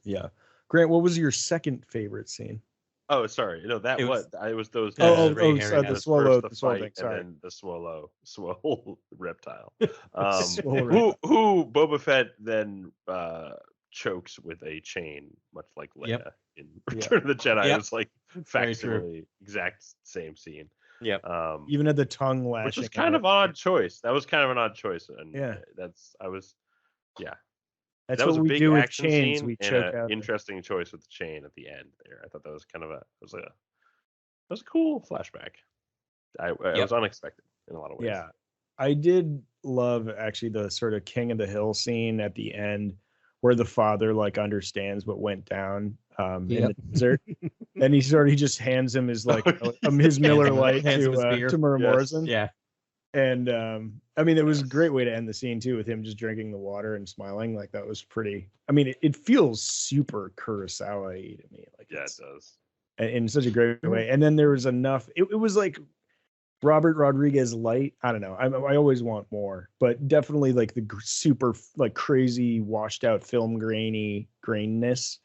Yeah. Grant, what was your second favorite scene? Oh, sorry. No, It was- it was those. the swallow first thing. fight, Sorry. and then the swole reptile. Swole Who Boba Fett then chokes with a chain, much like Leia in Return of the Jedi. Yep. It's like Very true. factually exact same scene. Yep. Even had the tongue lashing. Which was kind of an odd choice. That was kind of an odd choice, and That's that what was a we big do with action chains. scene We and choke an out. interesting choice with the chain at the end there. I thought that was kind of that was a cool flashback. It was unexpected in a lot of ways. Yeah, I did love actually the sort of King of the Hill scene at the end, where the father like understands what went down in the desert, and he just hands him his his Miller Lite to Mur Morrison. Yeah. And I mean, it was a great way to end the scene too, with him just drinking the water and smiling. Like that was pretty. I mean, it feels super Kurosawa-y to me. Like Yeah, it does. in such a great way. And then there was enough. It was like Robert Rodriguez light. I don't know. I always want more, but definitely like the super like crazy washed out film grainness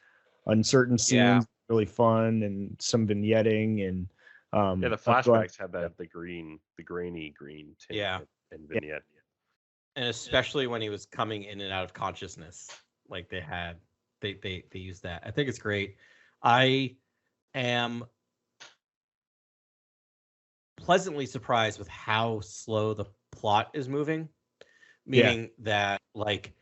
on certain scenes. Really fun, and some vignetting and. The flashbacks had the grainy green tint and vignette. And especially when he was coming in and out of consciousness, like they used that. I think it's great. I am pleasantly surprised with how slow the plot is moving, meaning that like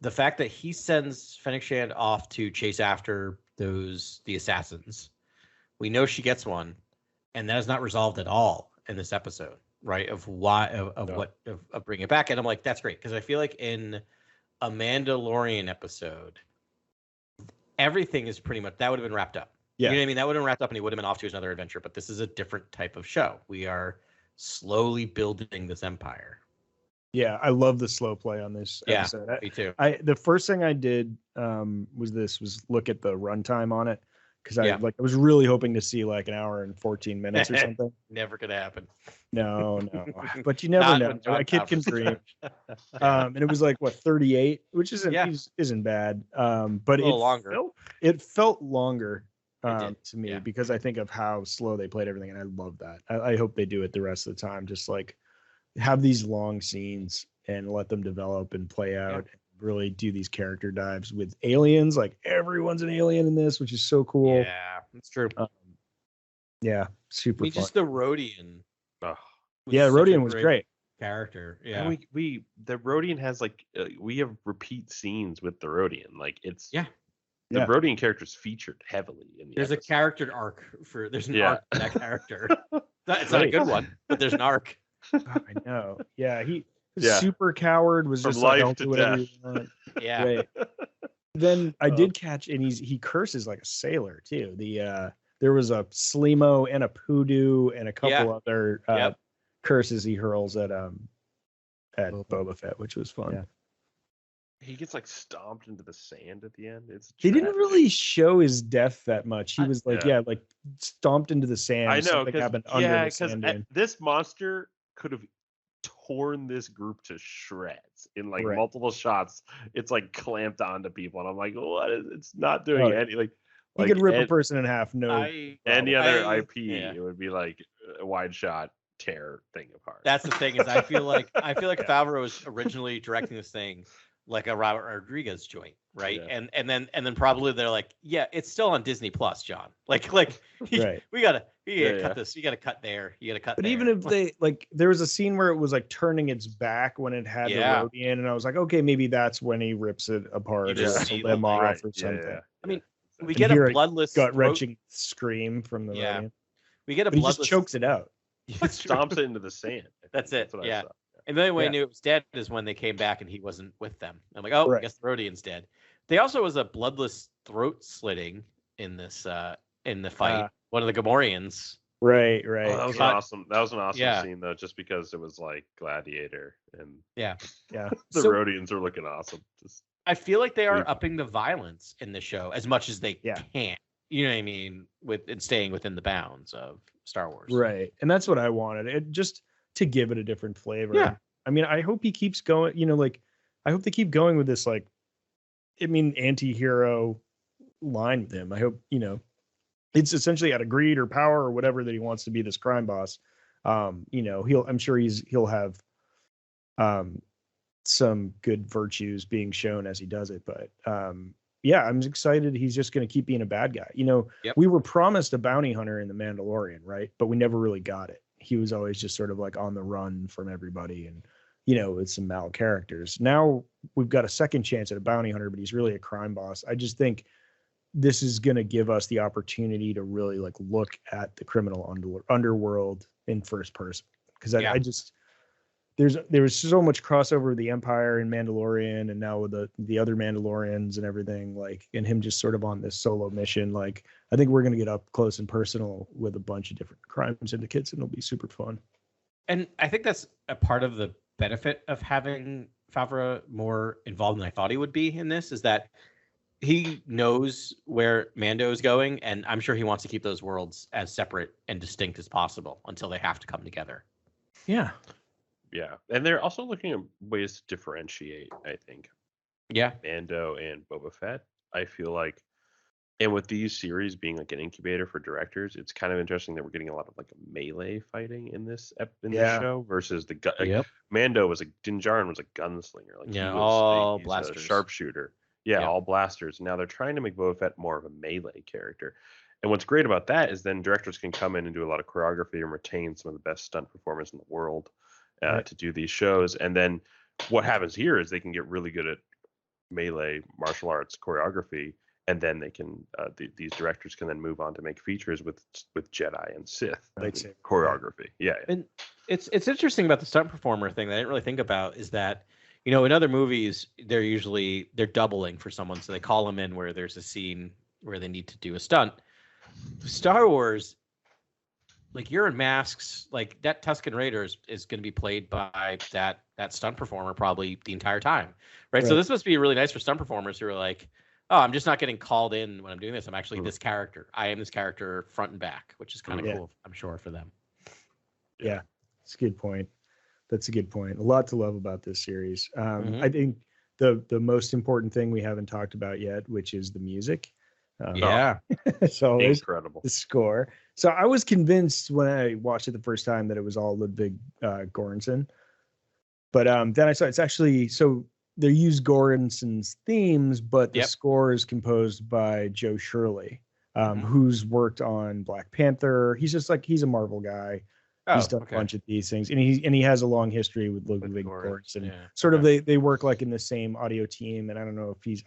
the fact that he sends Fennec Shand off to chase after the assassins. We know she gets one. And that is not resolved at all in this episode, right? Of why, of bringing it back. And I'm like, that's great. Because I feel like in a Mandalorian episode, everything is pretty much, that would have been wrapped up. Yeah. You know what I mean? That would have been wrapped up and he would have been off to his another adventure. But this is a different type of show. We are slowly building this empire. Yeah, I love the slow play on this episode. Me too. The first thing I did was look at the runtime on it. Because I was really hoping to see like an hour and 14 minutes or something. Never gonna happen. No. But you never know. A kid can dream. And it was like 38, which isn't bad. But a little longer. It felt longer to me Yeah. because I think of how slow they played everything, and I love that. I hope they do it the rest of the time. Just like have these long scenes and let them develop and play out. Really do these character dives with aliens. Like everyone's an alien in this, which is so cool. Yeah, that's true. Super fun. Just the Rodian. Rodian was great character. Yeah, and the Rodian has like we have repeat scenes with the Rodian. Like it's the Rodian character's featured heavily in the episode. A character arc there's an arc in that character. It's not a good one, but there's an arc. I know. Yeah, super coward was From just life like, I'll to do whatever death. you want. Yeah. Right. Then I did catch, and he curses like a sailor too. There was a Slimo and a Poodoo and a couple other curses he hurls at Boba Fett, which was fun. Yeah. He gets like stomped into the sand at the end. They didn't really show his death that much. He was like stomped into the sand. I know, something happened under the sand dune. This monster could have torn this group to shreds in like multiple shots. It's like clamped onto people, and I'm like, what? It's not doing any like. He could rip a person in half. Any other IP, it would be like a wide shot tear thing apart. That's the thing is I feel like Favreau was originally directing this thing like a Robert Rodriguez joint, right? Yeah. And then probably they're like, yeah, it's still on Disney Plus, John. Like Right. we gotta Yeah, cut yeah. this. You gotta cut there. You gotta cut. But there. even if they like, there was a scene where it was like turning its back when it had Yeah. the Rodian, and I was like, okay, maybe that's when he rips it apart You or just rips see a the limb leg. off Right. or Yeah, something. yeah. I mean, we You get hear a a bloodless gut throat- wrenching scream from the Yeah. Rodian. We get a But he bloodless. just chokes it out. That's true. Stomps it into the sand. I That's think. it, what I yeah. saw. And the only way I Yeah. knew it was dead is when they came back and he wasn't with them. I'm like, oh, I Right. guess the Rodian's dead. They also was a bloodless throat slitting in this in the fight. One of the Gamorreans. Right, Oh, right. that was Cut- awesome. That was an awesome Yeah. scene though, just because it was like Gladiator and Yeah. Yeah. the So- Rhodians are looking awesome. Just I feel like they are We've- upping the violence in the show as much as they Yeah. can. You know what I mean? With and staying within the bounds of Star Wars. Right. And that's what I wanted. It just to give it a different flavor. Yeah. I mean, I hope he keeps going, like I hope they keep going with this anti-hero line with him. I hope, it's essentially out of greed or power or whatever that he wants to be this crime boss. I'm sure he'll have some good virtues being shown as he does it, but yeah, I'm excited. He's just going to keep being a bad guy. Yep. We were promised a bounty hunter in The Mandalorian, right? But we never really got it. He was always just sort of like on the run from everybody and, with some mal characters. Now we've got a second chance at a bounty hunter, but he's really a crime boss. I just think this is going to give us the opportunity to really like look at the criminal underworld in first person. Because I just, there was so much crossover with the Empire and Mandalorian, and now with the other Mandalorians and everything, like, and him just sort of on this solo mission. Like, I think we're going to get up close and personal with a bunch of different crime syndicates, and it'll be super fun. And I think that's a part of the benefit of having Favreau more involved than I thought he would be in this, is that he knows where Mando is going, and I'm sure he wants to keep those worlds as separate and distinct as possible until they have to come together. Yeah. yeah. And they're also looking at ways to differentiate, I think. Yeah. Mando and Boba Fett. I feel like, and with these series being like an incubator for directors, it's kind of interesting that we're getting a lot of like melee fighting in this show versus the gun. Yep. Mando Din Djarin was a gunslinger. Like Yeah, he was all he's blasters. a sharpshooter. Yeah, Yep. all blasters. Now they're trying to make Boba Fett more of a melee character. And what's great about that is then directors can come in and do a lot of choreography and retain some of the best stunt performers in the world to do these shows. And then what happens here is they can get really good at melee martial arts choreography, and then they can these directors can then move on to make features with Jedi and Sith choreography. Yeah. And it's interesting about the stunt performer thing that I didn't really think about is that, in other movies, they're doubling for someone. So they call them in where there's a scene where they need to do a stunt. Star Wars, like, you're in masks, like that Tuscan Raider is going to be played by that stunt performer probably the entire time. Right. So this must be really nice for stunt performers who are like, oh, I'm just not getting called in when I'm doing this. I'm actually this character. I am this character front and back, which is kind of cool, I'm sure, for them. Yeah, it's a good point. That's a good point. A lot to love about this series. I think the most important thing we haven't talked about yet, which is the music. So incredible. The score. So I was convinced when I watched it the first time that it was all Ludwig Göransson. But then I saw it's actually, so they use Göransson's themes, but the score is composed by Joe Shirley, who's worked on Black Panther. He's just like, he's a Marvel guy. He's done a bunch of these things, and he has a long history with Ludwig Göransson. Yeah. Sort of they work like in the same audio team, and I don't know if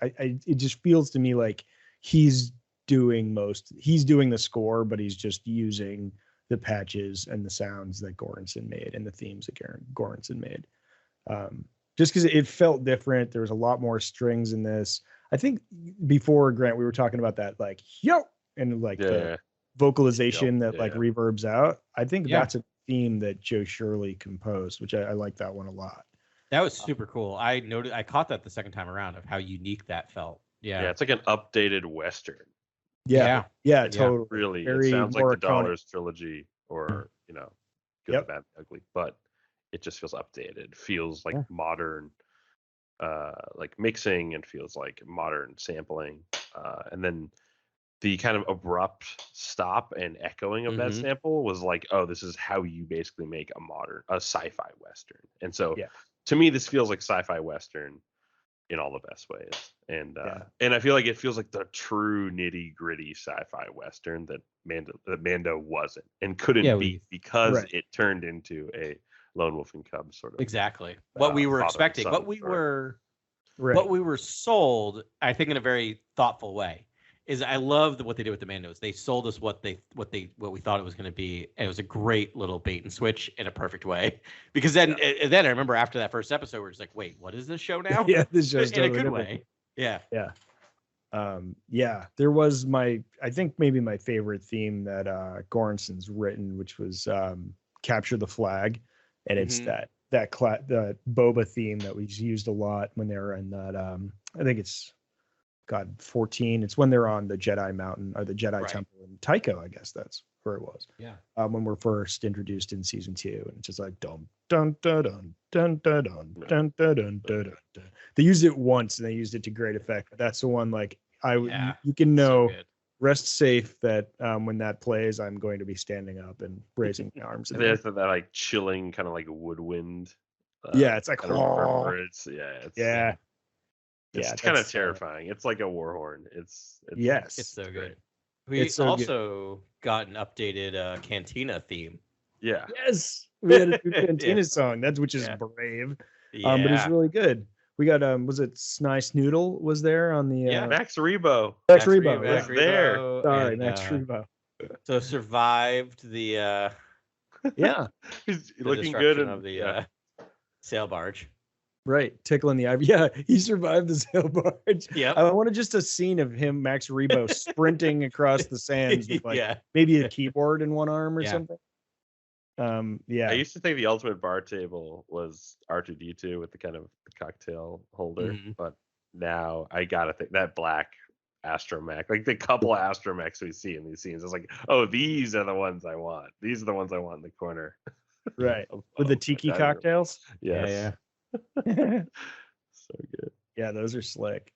it just feels to me like he's doing the score, but he's just using the patches and the sounds that Göransson made and the themes that Göransson made. Just because it felt different. There was a lot more strings in this. I think before, Grant, we were talking about that, like, yo, and like the vocalization that like reverbs out. I think that's a theme that Joe Shirley composed, which I like that one a lot. That was super cool. I caught that the second time around of how unique that felt. Yeah. Yeah, it's like an updated Western. Yeah, totally. Really, Very it sounds like the Morricone. Dollars trilogy or, Good, the Bad, the Ugly, but it just feels updated. Feels like modern, like mixing, and feels like modern sampling. And then the kind of abrupt stop and echoing of that sample was like, oh, this is how you basically make a sci-fi Western. And so to me, this feels like sci-fi Western. in all the best ways. And Yeah. and I feel like it feels like the true nitty gritty sci-fi western that Mando wasn't and couldn't Yeah, be because Right. it turned into a Lone Wolf and Cub sort of Exactly. What we were father and expecting, son what we story. were Right. what we were sold, I think in a very thoughtful way, is I love what they did with the Mandos. They sold us what we thought it was going to be, and it was a great little bait and switch in a perfect way. Because then I remember after that first episode, we're just like, wait, what is this show now? Yeah, this show's in a totally good different. way. Yeah. Yeah, there was I think maybe my favorite theme that Gornson's written, which was Capture the Flag, and it's Mhm. the Boba theme that we used a lot when they were in that I think it's 14. It's when they're on the Jedi Mountain or the Jedi Right. Temple in Tycho, I guess that's where it was. Yeah. When we're first introduced in season 2, and it's just like dun dun dun dun dun dun dun dun dun dun dun dun. They used it once and they used it to great effect. But that's the one like Yeah, you can know, So good. rest safe that when that plays, I'm going to be standing up and raising my arms. in the air. There's that like chilling kind of like woodwind. Yeah, it's like kind of reverberates. yeah, It's yeah, kind of that's, terrifying. It's like a war horn. It's yes, It's so great. good. We It's so good. also got an updated Cantina theme. Yeah. yes. We had a new Cantina song. That's which is Yeah. brave. Yeah. But it's really good. We got was it Snice Noodle was there on the Yeah, Max Rebo. Max Rebo. Max there. Sorry, and, Max Rebo. So survived the Yeah, He's the looking good destruction and of the sail barge. right. Tickling the ivy. Yeah, he survived the sail barge. Yep. I wanted just a scene of him, Max Rebo, sprinting across the sands with like Yeah. maybe a keyboard in one arm or Yeah. something. Yeah. I used to think the ultimate bar table was R2D2 with the kind of the cocktail holder, Mhm. but now I gotta think that black astromech, like the couple astromechs we see in these scenes, it's like, oh, these are the ones I want. These are the ones I want in the corner. Right. of- With the of tiki my dining room. cocktails. Yes. Yeah. So good. Yeah, those are slick.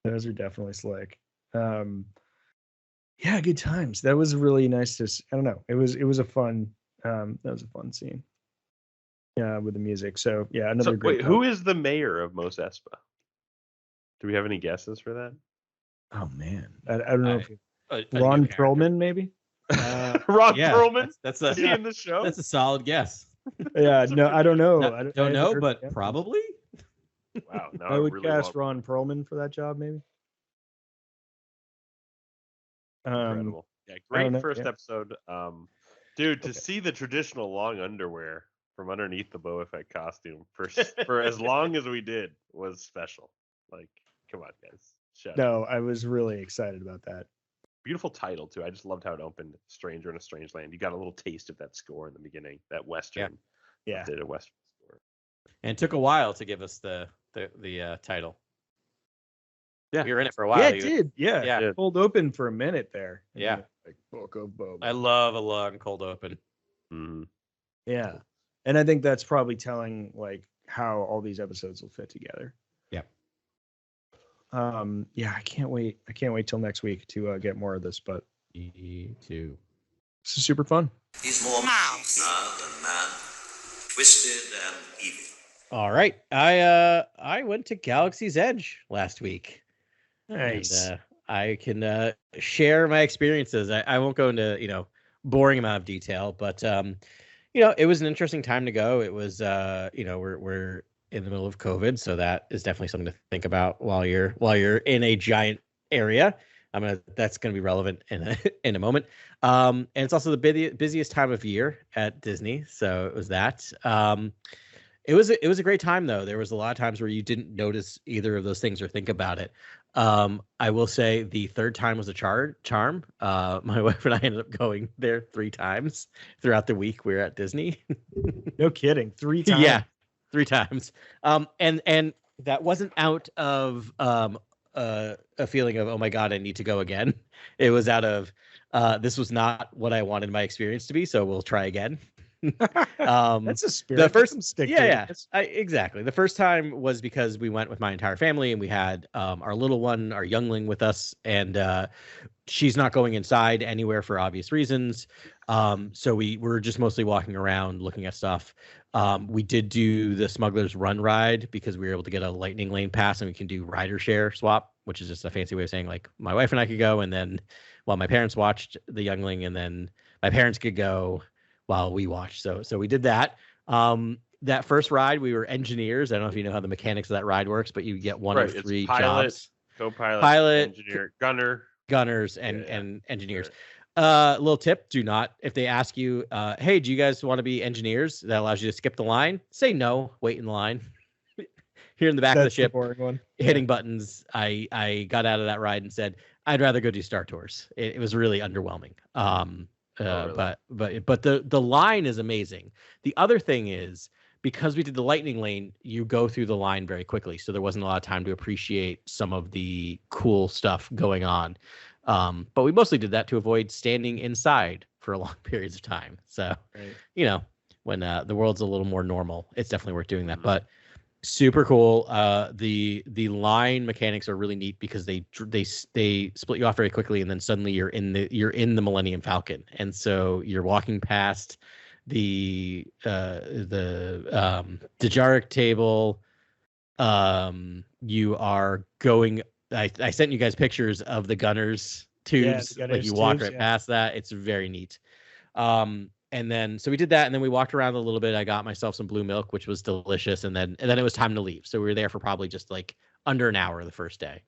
Those are definitely slick. Yeah, good times. That was really nice to I don't know. It was a fun that was a fun scene. Yeah, with the music. So yeah, another So, great wait, who is the mayor of Mos Espa? Do we have any guesses for that? Oh man. I don't know if A Ron new character. Perlman maybe. Ron yeah, Perlman? That's Is he a in the show? That's a solid guess. Yeah, no, I don't know. Don't I haven't know, heard but of him. probably. Wow. Now I would really cast want- Ron Perlman for that job, maybe. Incredible. Yeah, I don't great know, first yeah. episode. Dude, to Okay. see the traditional long underwear from underneath the Boba Fett costume for as long as we did was special. Like, come on, guys. Shout out. No, I was really excited about that. Beautiful title too. I just loved how it opened. Stranger in a Strange Land. You got a little taste of that score in the beginning. That Western. Yeah. Did a Western score. And it took a while to give us the title. Yeah. We were in it for a while. Yeah, You- it did. Yeah. Yeah. It pulled open for a minute there. And Yeah. then, like Book of Boba. I love a long cold open. Mhm. Yeah. And I think that's probably telling like how all these episodes will fit together. Yep. Yeah, I can't wait. I can't wait till next week to get more of this, but Me too. this is super fun. He's more mouse than man, twisted and evil. All right. I went to Galaxy's Edge last week. Nice. And, I can share my experiences. I won't go into, boring amount of detail, but it was an interesting time to go. It was we're in the middle of COVID, so that is definitely something to think about while you're in a giant area. That's gonna be relevant in a moment. And it's also the busiest time of year at Disney, so it was that. It was a great time though. There was a lot of times where you didn't notice either of those things or think about it. I will say the third time was a charm. My wife and I ended up going there 3 times throughout the week we were at Disney. No kidding. 3 times. Yeah, 3 times. And that wasn't out of a feeling of, oh my God, I need to go again. It was out of this was not what I wanted my experience to be, so we'll try again. That's a spirit. The first, Some stick to yeah, it. exactly. The first time was because we went with my entire family, and we had our little one, our youngling, with us, and she's not going inside anywhere for obvious reasons. So we were just mostly walking around, looking at stuff. We did do the Smuggler's Run ride because we were able to get a lightning lane pass, and we can do rider share swap, which is just a fancy way of saying like my wife and I could go, and then while my parents watched the youngling, and then my parents could go while we watched. So we did that. That first ride, we were engineers. I don't know if you know how the mechanics of that ride works, but you get one of three jobs: co-pilot, engineer, gunners, and engineers. Little tip: do not, if they ask you, "Hey, do you guys want to be engineers?" That allows you to skip the line. Say no. Wait in the line. Here in the back of the ship, hitting buttons. I got out of that ride and said, "I'd rather go do Star Tours." It was really underwhelming. Really? But the line is amazing. The other thing is, because we did the lightning lane, you go through the line very quickly, so there wasn't a lot of time to appreciate some of the cool stuff going on. But we mostly did that to avoid standing inside for long periods of time. So, when the world's a little more normal, it's definitely worth doing that. Mm-hmm. But super cool. The line mechanics are really neat because they split you off very quickly, and then suddenly you're in the Millennium Falcon, and so you're walking past the Zarak table. You are going. I sent you guys pictures of the gunners tubes. Yeah, like you walk right past that. It's very neat. And then so we did that, and then we walked around a little bit. I got myself some blue milk, which was delicious, and then it was time to leave. So we were there for probably just like under an hour the first day.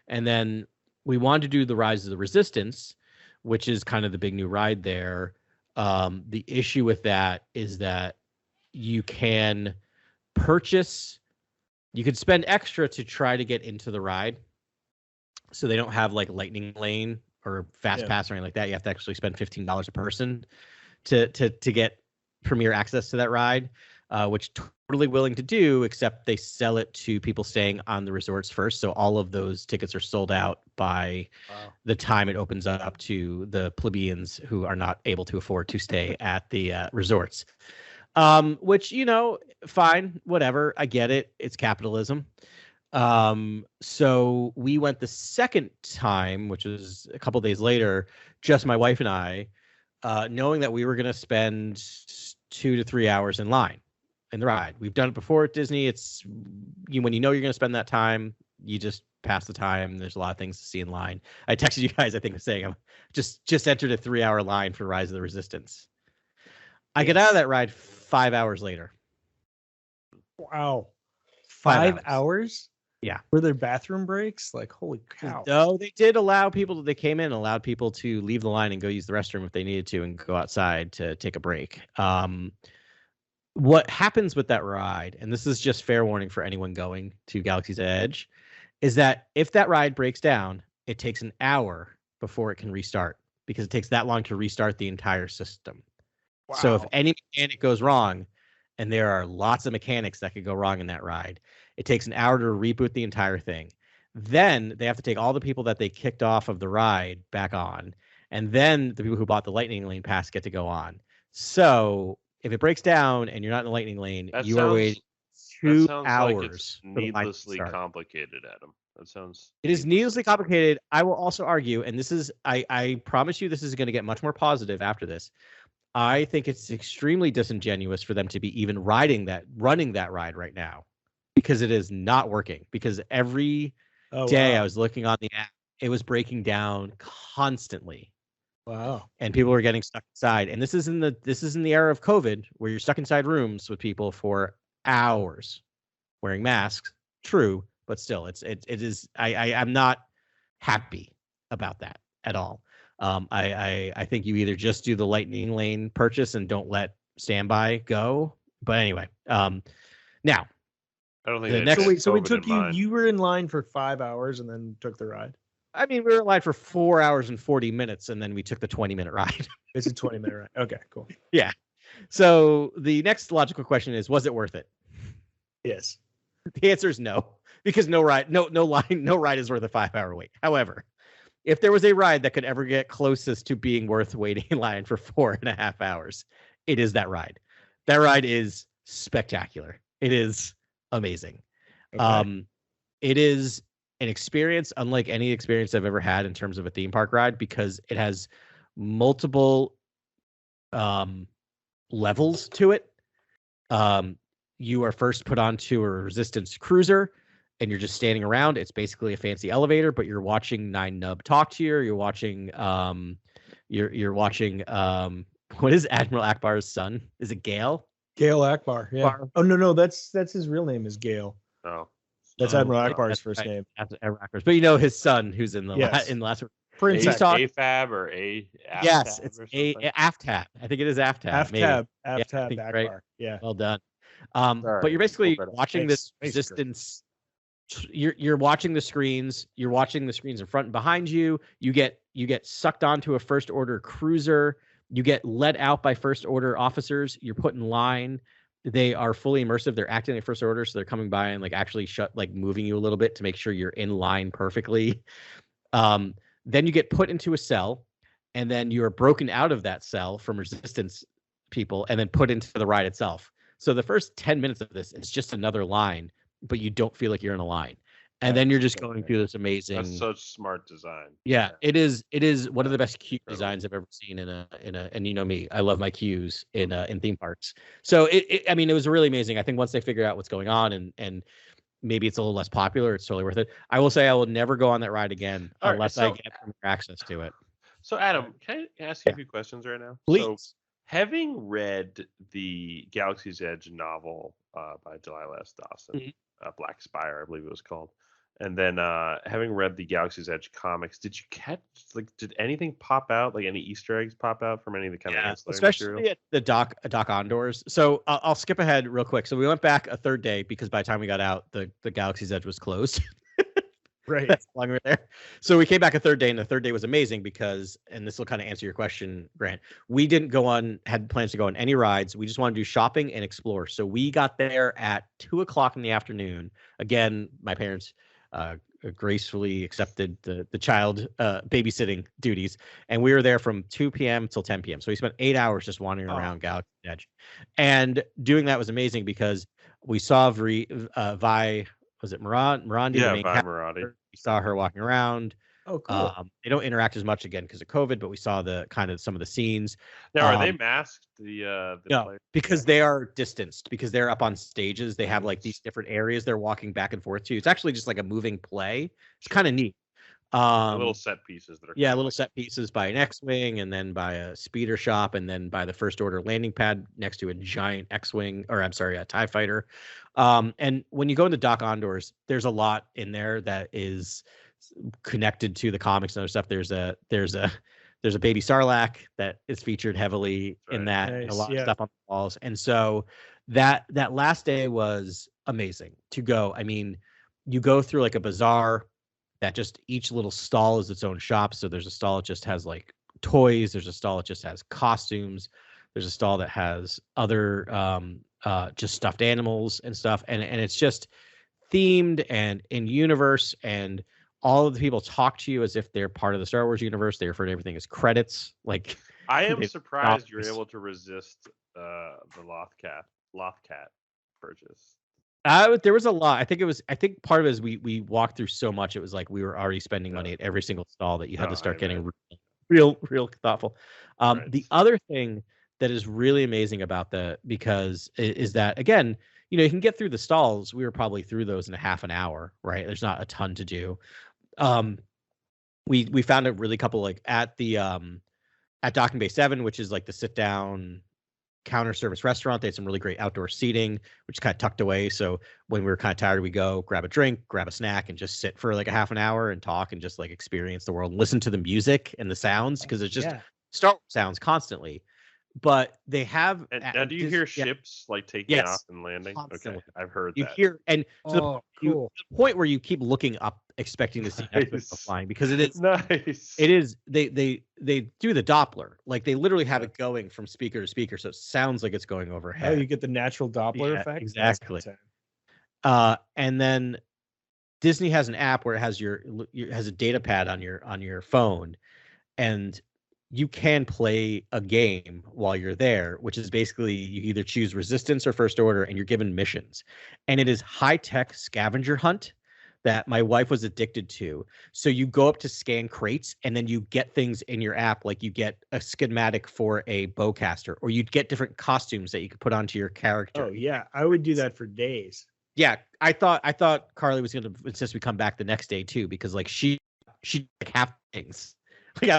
And then we wanted to do the Rise of the Resistance, which is kind of the big new ride there. The issue with that is that you can spend extra to try to get into the ride. So they don't have like lightning lane or fast pass or anything like that. You have to actually spend $15 a person to get premier access to that ride, which totally willing to do, except they sell it to people staying on the resorts first. So all of those tickets are sold out by the time it opens up to the plebeians who are not able to afford to stay at the resorts. Which, fine, whatever. I get it. It's capitalism. So we went the second time, which was a couple days later, just my wife and I, knowing that we were going to spend 2 to 3 hours in line in the ride. We've done it before at Disney. It's when you're going to spend that time, you just pass the time. There's a lot of things to see in line. I texted you guys, I think, saying I'm just entered a 3-hour line for Rise of the Resistance. I get out of that ride 5 hours later. Wow. 5 hours? Yeah. Were there bathroom breaks? Like, holy cow. No, they did allow people they came in and allowed people to leave the line and go use the restroom if they needed to and go outside to take a break. What happens with that ride, and this is just fair warning for anyone going to Galaxy's Edge, is that if that ride breaks down, it takes an hour before it can restart because it takes that long to restart the entire system. Wow. So if any mechanic goes wrong, and there are lots of mechanics that could go wrong in that ride, it takes an hour to reboot the entire thing. Then they have to take all the people that they kicked off of the ride back on. And then the people who bought the lightning lane pass get to go on. So if it breaks down and you're not in the lightning lane, you are waiting 2 hours. Like it's needlessly complicated, Adam. It is needlessly complicated. I will also argue, and this is, I promise you this is going to get much more positive after this. I think it's extremely disingenuous for them to be even running that ride right now, because it is not working. Because every day I was looking on the app, it was breaking down constantly. Wow. And people were getting stuck inside. And this is in the era of COVID, where you're stuck inside rooms with people for hours wearing masks. True, but still, it is. I'm not happy about that at all. I think you either just do the lightning lane purchase and don't let standby go. But anyway, now I don't think so we took you were in line for 5 hours and then took the ride. I mean, we were in line for 4 hours and 40 minutes, and then we took the 20-minute ride. It's a 20-minute ride. Okay, cool. Yeah. So the next logical question is, was it worth it? Yes. The answer is no, because no ride is worth a 5-hour wait. However, if there was a ride that could ever get closest to being worth waiting in line for 4.5 hours, it is that ride. That ride is spectacular. It is amazing. Okay. It is an experience unlike any experience I've ever had in terms of a theme park ride, because it has multiple levels to it. You are first put onto a resistance cruiser and you're just standing around. It's basically a fancy elevator, but you're watching Nine Nub talk to you. You're watching you're watching what is Admiral Akbar's son? Is it Gale? Gale Akbar. Yeah. Oh no, that's his real name is Gale. Oh, That's Oh, Admiral yeah, Akbar's that's first right. name. Admiral Akbar's. But you know his son, who's in the Yes. in the last. Prince He's talking. AFAB or A? Yes, AFTAB it's or a something? AFTAB. I think it is AFTAB. maybe. Aftab. I Aftab think Akbar. right. Yeah. Well done. Sorry, But you're basically full credit. watching Thanks. this Thanks, Chris. resistance. You're watching the screens. You're watching the screens in front and behind you. You get sucked onto a first order cruiser. You get led out by first order officers. You're put in line. They are fully immersive. They're acting like first order, so they're coming by and like actually moving you a little bit to make sure you're in line perfectly. Then you get put into a cell, and then you are broken out of that cell from resistance people, and then put into the ride itself. So the first 10 minutes of this is just another line, but you don't feel like you're in a line. And then you're just going through this amazing. That's such smart design. Yeah, it is one of the best queue Incredible. designs I've ever seen in a and you know me, I love my queues in theme parks. So I mean, it was really amazing. I think once they figure out what's going on and maybe it's a little less popular, it's totally worth it. I will say I will never go on that ride again All right, unless so- I get access to it. So Adam, can I ask you a few questions right now? Please. So, having read the Galaxy's Edge novel by Delilah S. Dawson, Black Spire, I believe it was called, and then having read the Galaxy's Edge comics, did you catch did anything pop out, like any Easter eggs pop out from any of the kind of ancillary especially material? at the dock on doors. So I'll skip ahead real quick. So we went back a third day because by the time we got out, the Galaxy's Edge was closed. Right. That's how long we were there. So we came back a third day, and the third day was amazing because, and this will kind of answer your question, Grant, we didn't had plans to go on any rides. We just wanted to do shopping and explore. So we got there at 2:00 in the afternoon. Again, my parents gracefully accepted the child babysitting duties, and we were there from 2 p.m. till 10 p.m. So we spent 8 hours just wandering around Galaxy's Edge, and doing that was amazing because we saw Vi. Was it Mirandi? Yeah, the main Vi character. Mirandi. We saw her walking around. Oh, cool. They don't interact as much again because of COVID, but we saw the kind of some of the scenes. Now, are they masked? The No, players? because they are distanced, because they're up on stages. They have like these different areas they're walking back and forth to. It's actually just like a moving play. It's kind of neat. The little set pieces that are Yeah, kinda little like- set pieces by an X-wing, and then by a speeder shop, and then by the first order landing pad next to a giant X-wing, or I'm sorry, a TIE fighter. And when you go into dock on doors, there's a lot in there that is connected to the comics and other stuff. There's a baby Sarlacc that is featured heavily in Right. that, and a Nice, lot yeah. of stuff on the walls. And so that last day was amazing to go. I mean, you go through like a bazaar that just each little stall is its own shop. So there's a stall that just has like toys. There's a stall that just has costumes. There's a stall that has other just stuffed animals and stuff. And it's just themed and in universe, and all of the people talk to you as if they're part of the Star Wars universe. They refer to everything as credits. Like, I am they- surprised you're Office. able to resist the Lothcat purchase. There was a lot. I think part of it is we walked through so much. It was like we were already spending money at every single stall that you had Oh, to start I getting bet. real thoughtful. Right. The other thing that is really amazing about is that, again, you can get through the stalls. We were probably through those in a half an hour, right? There's not a ton to do. We found a really couple, like at Docking Bay 7, which is like the sit down counter service restaurant. They had some really great outdoor seating, which is kind of tucked away. So when we were kind of tired, we go grab a drink, grab a snack, and just sit for like a half an hour and talk and just like experience the world and listen to the music and the sounds, because it's just Yeah. Star Wars sounds constantly. But they have. And now, do you hear ships like taking Yes. off and landing? Constantly. Okay, I've heard You that. hear, and to the, Oh, you- cool. the point where you keep looking up, expecting to see X-Wing go Nice. flying, because it is. Nice. It is they do the Doppler, like they literally have it going from speaker to speaker, so it sounds like it's going Oh, overhead. you get the natural Doppler Yeah, effect. exactly. That's insane. And then Disney has an app where it has has a data pad on your phone, and you can play a game while you're there, which is basically you either choose resistance or first order, and you're given missions. And it is high-tech scavenger hunt that my wife was addicted to. So you go up to scan crates, and then you get things in your app, like you get a schematic for a bowcaster, or you'd get different costumes that you could put onto your character. Oh yeah, I would do that for days. Yeah, I thought Carly was going to insist we come back the next day too, because like she like half things. Like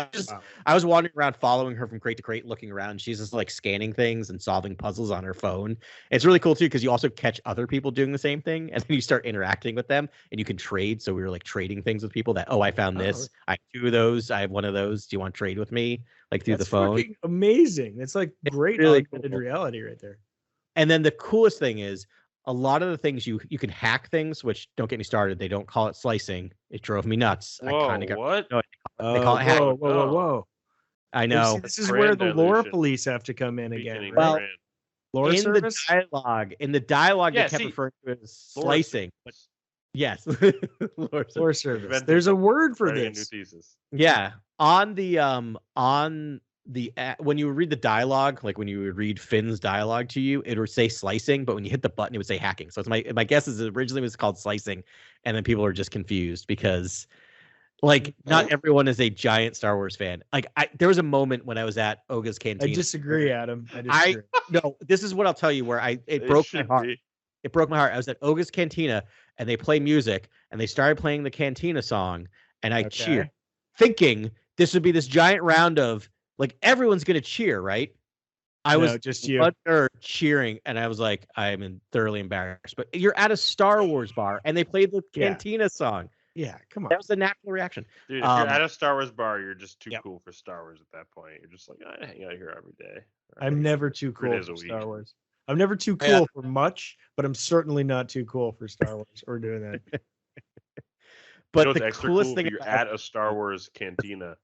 I was wandering around following her from crate to crate, looking around. She's just like scanning things and solving puzzles on her phone. It's really cool too, because you also catch other people doing the same thing, and then you start interacting with them, and you can trade. So we were like trading things with people that, I found this. I have 2 of those. I have 1 of those. Do you want to trade with me? Like through the phone. Amazing. It's like great really augmented reality right there. And then the coolest thing is, a lot of the things you can hack things, which don't get me started. They don't call it slicing. It drove me nuts. Whoa, I kind of got what? no, they call it hacking. Whoa. I know. This is where the lore police have to come in again. Well, lore in service? the dialogue, Yeah, they kept see, referring to it as slicing. But yes, lore service. There's a word for Writing a this. new thesis. Yeah, on the when you read the dialogue, like when you would read Finn's dialogue to you, it would say slicing, but when you hit the button, it would say hacking. So it's my guess is it originally was called slicing, and then people are just confused because like not everyone is a giant Star Wars fan. Like there was a moment when I was at Oga's Cantina. I disagree, Adam. I disagree. No, this is what I'll tell you where it broke my heart. It broke my heart. I was at Oga's Cantina and they play music and they started playing the Cantina song and I cheered, thinking this would be this giant round of like everyone's gonna cheer, right? I was just you cheering, and I was like, I'm thoroughly embarrassed. But you're at a Star Wars bar, and they played the Cantina song. Yeah, come on. That was the natural reaction. Dude, if you're at a Star Wars bar, you're just too cool for Star Wars at that point. You're just like, I hang out here every day. I'm never too cool for Star Wars. I'm never too cool for much, but I'm certainly not too cool for Star Wars or doing that. But the coolest thing you're at a Star Wars cantina,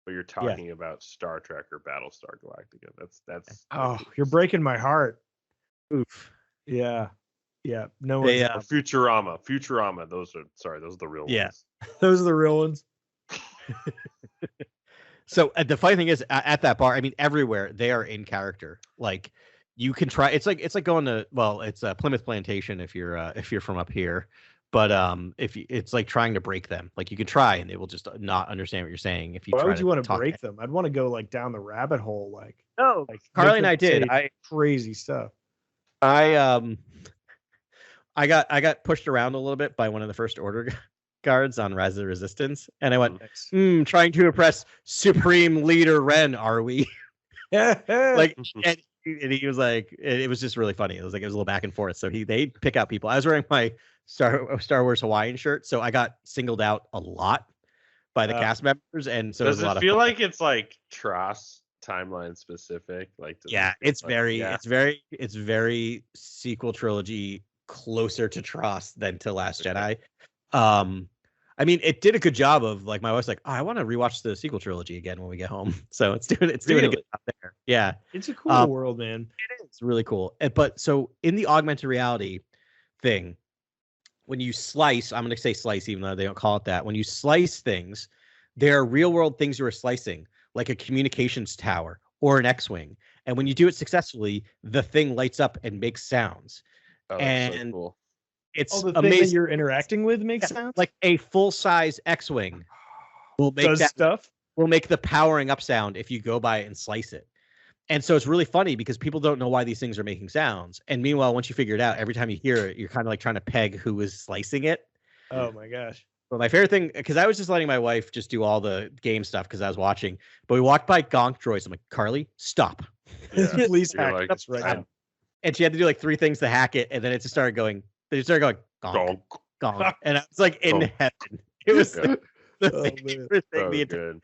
but you're talking about Star Trek or Battlestar Galactica. That's you're breaking my heart. Oof. Yeah. Yeah. No one. Futurama. Those are the real ones. Those are the real ones. So the funny thing is, at that bar, I mean, everywhere they are in character. Like you can try. It's like going to it's Plymouth Plantation if you're from up here. But it's like trying to break them. Like you can try and they will just not understand what you're saying. If you why would you want to break them? I'd want to go like down the rabbit hole. Like Carly and I did. Crazy stuff. I got pushed around a little bit by one of the first order guards on Rise of the Resistance, and I went, trying to impress Supreme Leader Ren, are we? Like, and he was like, it was just really funny. It was a little back and forth. So they pick out people. I was wearing my Star Wars Hawaiian shirt, so I got singled out a lot by the cast members, and so does it feel like it's like Tross timeline specific? Like it's very sequel trilogy closer to Tross than to Last Jedi. I mean, it did a good job of like my wife's like, I want to rewatch the sequel trilogy again when we get home. So it's doing a good job there. Yeah, it's a cool world, man. It's really cool. But so in the augmented reality thing, when you slice, I'm going to say slice, even though they don't call it that. When you slice things, there are real world things you are slicing, like a communications tower or an X-wing. And when you do it successfully, the thing lights up and makes sounds. Oh, and so cool. It's the amazing. Thing that you're interacting with makes sounds. Like a full-size X-wing will make will make the powering up sound if you go by it and slice it. And so it's really funny because people don't know why these things are making sounds. And meanwhile, once you figure it out, every time you hear it, you're kind of like trying to peg who is slicing it. Oh my gosh. But my favorite thing, because I was just letting my wife just do all the game stuff because I was watching, but we walked by Gonk droids. I'm like, Carly, stop. Yeah. Please hack it up right now. And she had to do like 3 things to hack it. And then it just started going, gonk, gonk. And I was like in heaven. It was the favorite thing.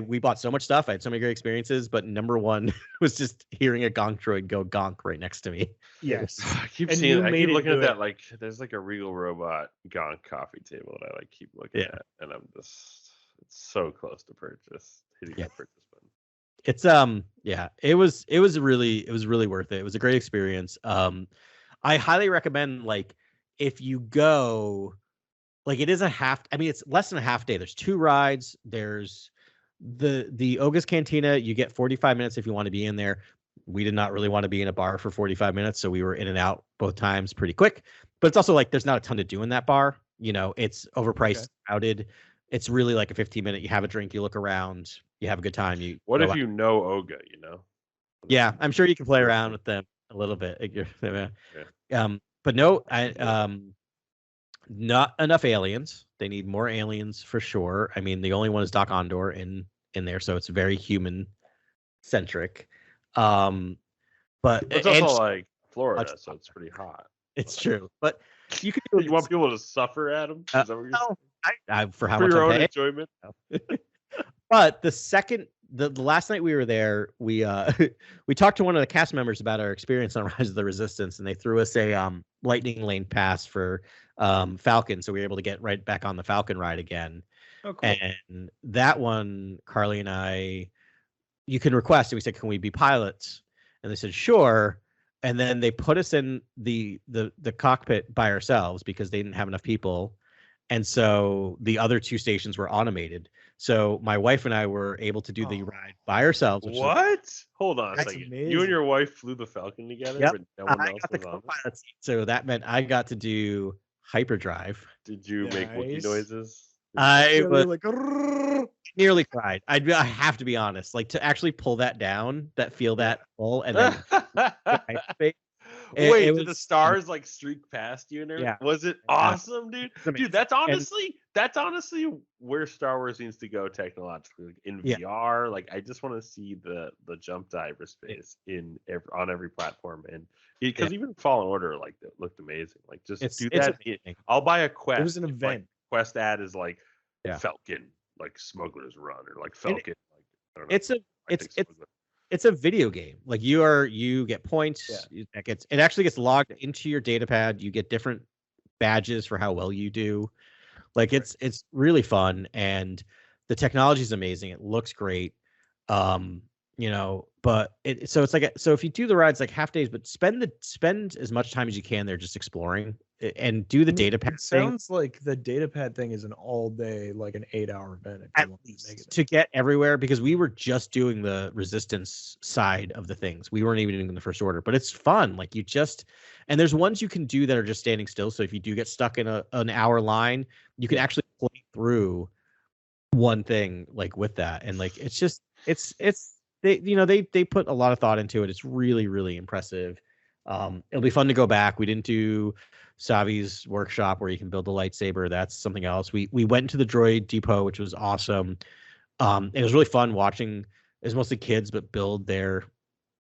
We bought so much stuff. I had so many great experiences, but number one was just hearing a Gonk droid go gonk right next to me. Yes. I keep looking at that. Like there's like a Regal Robot Gonk coffee table that I like keep looking at, and it's so close to purchase. Hitting that purchase button. It's it was really worth it. It was a great experience. I highly recommend, like, if you go, like, it is it's less than a half day. There's 2 rides. There's the Oga's Cantina, you get 45 minutes if you want to be in there. We did not really want to be in a bar for 45 minutes, so we were in and out both times pretty quick. But it's also like there's not a ton to do in that bar. You know, it's overpriced, crowded. It's really like a 15-minute. You have a drink, you look around, you have a good time. What if you know Oga? You know? Yeah, I'm sure you can play around with them a little bit. But no, not enough aliens. They need more aliens for sure. I mean, the only one is Doc Ondor in there, so it's very human centric. But it's also like Florida, so it's pretty hot. It's true, but you could. You want people to suffer, Adam? Is that what you're saying? I for how for much your I own pay. enjoyment. But the last night we were there, we we talked to one of the cast members about our experience on Rise of the Resistance, and they threw us a lightning lane pass for Falcon, so we were able to get right back on the Falcon ride again. Oh, cool. And that one, Carly and I, you can request, and we said, can we be pilots? And they said, sure. And then they put us in the cockpit by ourselves because they didn't have enough people. And so the other two stations were automated. So my wife and I were able to do the ride by ourselves. What? Hold on a That's second. amazing. You and your wife flew the Falcon together, Yep. but no one I else got the was on it? co-pilot seat, so that meant I got to do hyperdrive. Did you make Wookiee Nice. noises? I Yeah, they're was like, "Grrrr." nearly cried. I have to be honest. Like to actually pull that down, feel that pull, and then hyperspace, Wait, it did the was- stars like streak past you and everything? Yeah. Was it awesome, dude? It's amazing. Dude, that's honestly where Star Wars needs to go technologically. Like, in Yeah. VR, like I just want to see the jump to hyperspace on every platform, and because even Fallen Order like that looked amazing. Like just do it's that. amazing. I'll buy a Quest. It was an if, like, event. Quest ad is like Yeah. Falcon, like Smuggler's Run, or like Falcon. Like, I don't know, It's a Arctic Smuggler. it's a video game. Like you get points. It actually gets logged into your data pad. You get different badges for how well you do. Like it's really fun, and the technology is amazing. It looks great. You know, but so if you do the rides like half days, but spend as much time as you can there just exploring and do the data pad It thing. sounds like the data pad thing is an all day, like an 8-hour event. If you At want to make it least to get everywhere, because we were just doing the resistance side of the things. We weren't even doing the first order, but it's fun. Like and there's ones you can do that are just standing still. So if you do get stuck in an hour line, you can actually play through one thing like with that. And like, they put a lot of thought into it. It's really, really impressive. It'll be fun to go back. We didn't do Savi's workshop where you can build a lightsaber. That's something else. We went to the droid depot, which was awesome. It was really fun watching. It was mostly kids, but build their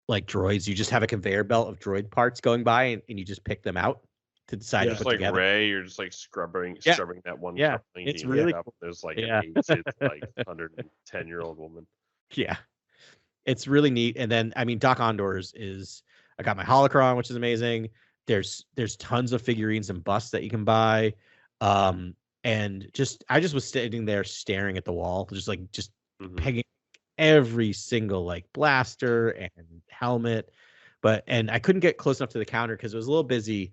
like droids. You just have a conveyor belt of droid parts going by, and you just pick them out to decide to Just put like together. Ray, you're just like scrubbing Yeah. that one. Yeah. cup thing It's you really end up, cool. There's like Yeah. an aged, like 110-year-old woman. Yeah, it's really neat. And then I mean, Doc Ondor's is. I got my holocron, which is amazing. There's tons of figurines and busts that you can buy. And I just was sitting there staring at the wall, just Mhm. pegging every single like blaster and helmet. And I couldn't get close enough to the counter because it was a little busy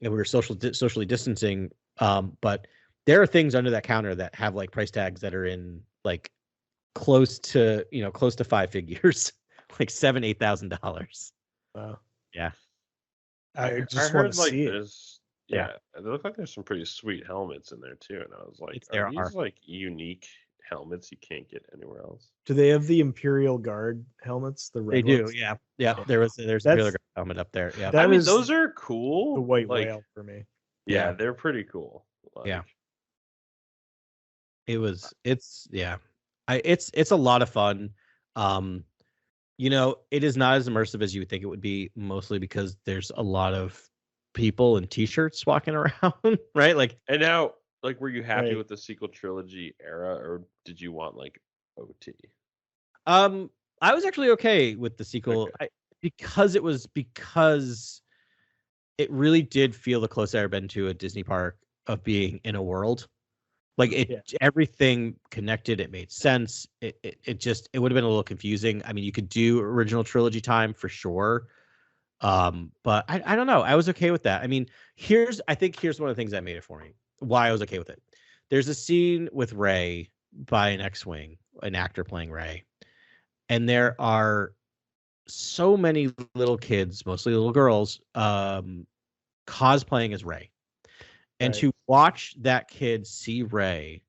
and we were socially distancing. But there are things under that counter that have like price tags that are in like close to 5 figures, like $7,000-$8,000. Wow. Yeah. I just heard want to like see it. there's they look like there's some pretty sweet helmets in there too, and I was like, There are these are. like unique helmets you can't get anywhere else? Do they have the Imperial Guard helmets? The They red do, ones? yeah. There's a That's- Imperial Guard helmet up there. Yeah. That I mean, was those are cool. the white like, whale for me. Yeah, they're pretty cool. Like, Yeah. It's a lot of fun. It is not as immersive as you would think it would be, mostly because there's a lot of people in t-shirts walking around, right? Like, And now, like, were you happy Right. with the sequel trilogy era, or did you want like OT? I was actually okay with the sequel because it really did feel the closest I've ever been to a Disney park of being in a world. Like everything connected. It made sense. It would have been a little confusing. I mean, you could do original trilogy time for sure. But I don't know. I was okay with that. I mean, here's one of the things that made it for me. Why I was okay with it. There's a scene with Rey by an X-wing, an actor playing Rey, and there are so many little kids, mostly little girls, cosplaying as Rey. And Right. to watch that kid see Rey,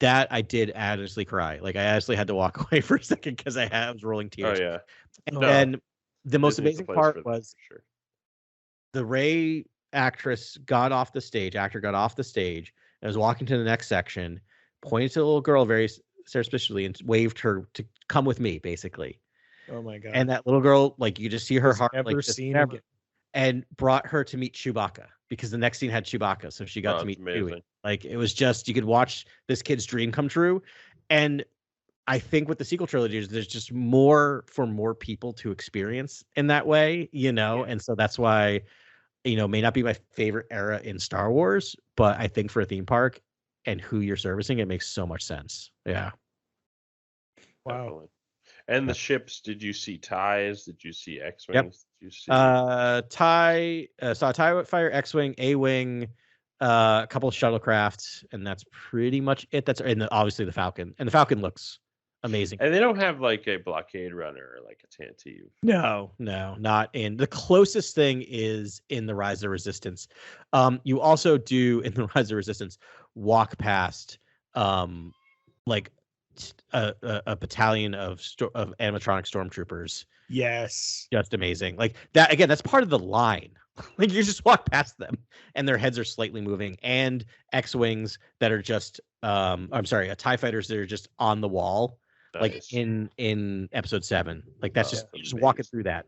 that I did honestly cry. Like I honestly had to walk away for a second because I was rolling Oh tears. yeah. And No, then the most Disney's the amazing place for part that, was for sure. the Rey actor got off the stage and was walking to the next section, pointed to the little girl very suspiciously and waved her to come with me, basically. Oh my god. And that little girl, like you just see her Was heart never like seen never, again. and brought her to meet Chewbacca because the next scene had Chewbacca, so she got to meet Chewie. Amazing. Like it was just, you could watch this kid's dream come true. And I think with the sequel trilogies, there's just more for more people to experience in that way, and so that's why, may not be my favorite era in Star Wars, but I think for a theme park and who you're servicing, it makes so much sense. Yeah. Wow. Definitely. And the ships, did you see TIEs? Did you see X-Wings? Yep. Did you see Saw a TIE Fighter, X-Wing, A-Wing, a couple of shuttlecrafts, and that's pretty much it. Obviously the Falcon. And the Falcon looks amazing. And they don't have like a blockade runner or like a Tantive. No, not in. The closest thing is in the Rise of Resistance. You also do in the Rise of Resistance walk past like a battalion of animatronic stormtroopers. Yes. Just amazing. Like that again, that's part of the line. Like you just walk past them and their heads are slightly moving, and X-Wings that are just TIE fighters that are just on the wall. Nice. Like in episode 7. Like that's just amazing. walking through that.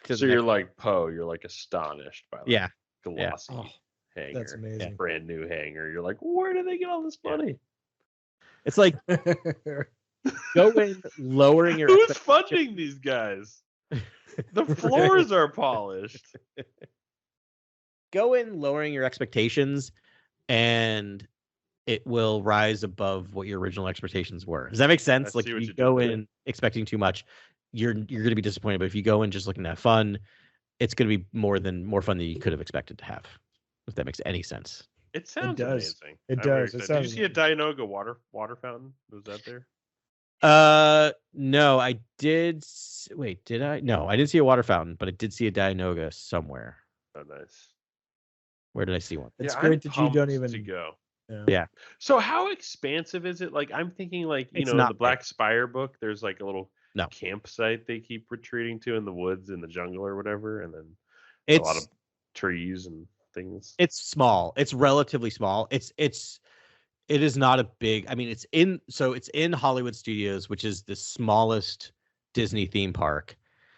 So you're like Poe, you're like astonished by like glossy Oh, hanger. that's amazing. Brand new hanger. You're like, where did they get all this money? It's like go in lowering your Who's funding these guys? The floors are polished. Go in lowering your expectations, and it will rise above what your original expectations were. Does that make sense? Like if you go in expecting too much, you're going to be disappointed. But if you go in just looking to have fun, it's going to be more fun than you could have expected to have. If that makes any sense. It sounds does. amazing. It I'm very does. It excited. Did you sounds see a Dianoga water fountain? Was that there? No, I did. Wait, did I? No, I didn't see a water fountain, but I did see a Dianoga somewhere. Oh, nice. Where did I see one? It's Yeah, great I'm that you don't pumped even to go. Yeah. So how expansive is it? Like I'm thinking, like It's the not Black Spire book. There's like a little No. campsite they keep retreating to in the woods, in the jungle or whatever, and then It's a lot of trees and things. It's small. It's relatively small. It is not a big. I mean, it's in Hollywood Studios, which is the smallest Disney theme park,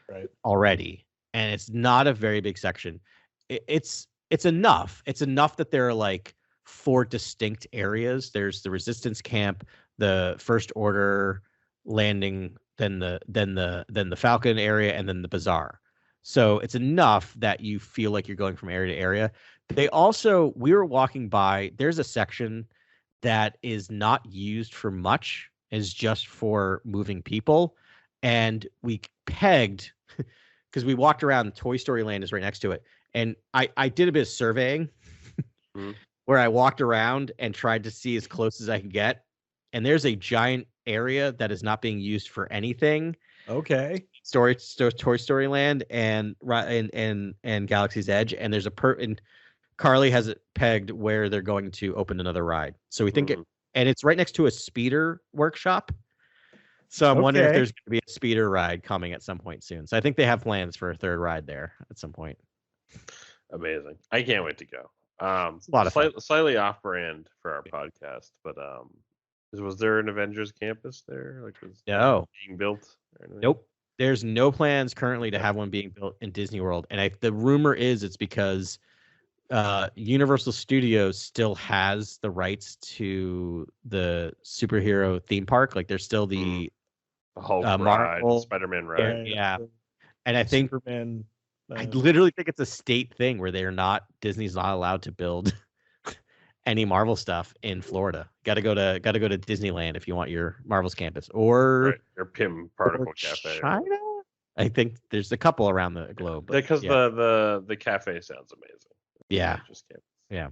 right already, and it's not a very big section. It's enough. It's enough that there are like 4 distinct areas. There's the Resistance camp, the First Order landing, then the Falcon area, and then the bazaar. So it's enough that you feel like you're going from area to area. We were walking by, there's a section that is not used for much, is just for moving people. And we pegged, because we walked around, Toy Story Land is right next to it. And I did a bit of surveying where I walked around and tried to see as close as I could get. And there's a giant area that is not being used for anything. Okay. Toy Story Land and Galaxy's Edge, and there's and Carly has it pegged where they're going to open another ride. So we think and it's right next to a speeder workshop. So I'm wondering if there's going to be a speeder ride coming at some point soon. So I think they have plans for a 3rd ride there at some point. Amazing! I can't wait to go. It's a lot of fun. Slightly off-brand for our podcast, but was there an Avengers Campus there? Like was being built? Nope. There's no plans currently to have one being built in Disney World, and the rumor is it's because Universal Studios still has the rights to the superhero theme park. Like there's still the Hulk Marvel ride, Spider-Man ride. Yeah. And I think Superman. I literally think it's a state thing where Disney's not allowed to build any Marvel stuff in Florida. Got to go to Disneyland if you want your Marvel's Campus or Pym Particle Cafe. China. I think there's a couple around the globe. But because the cafe sounds amazing. Yeah. Yeah.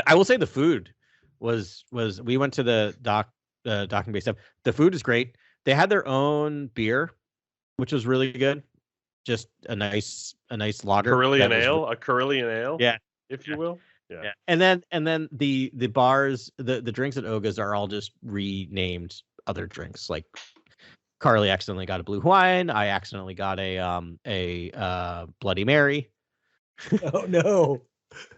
I will say the food was we went to the docking bay stuff. The food is great. They had their own beer, which was really good. Just a nice lager. Carillion ale, a Carillion ale, Yeah, if you will. Yeah. And then the bars, the drinks at Oga's are all just renamed other drinks. Like Carly accidentally got a blue Hawaiian. I accidentally got a Bloody Mary. Oh no!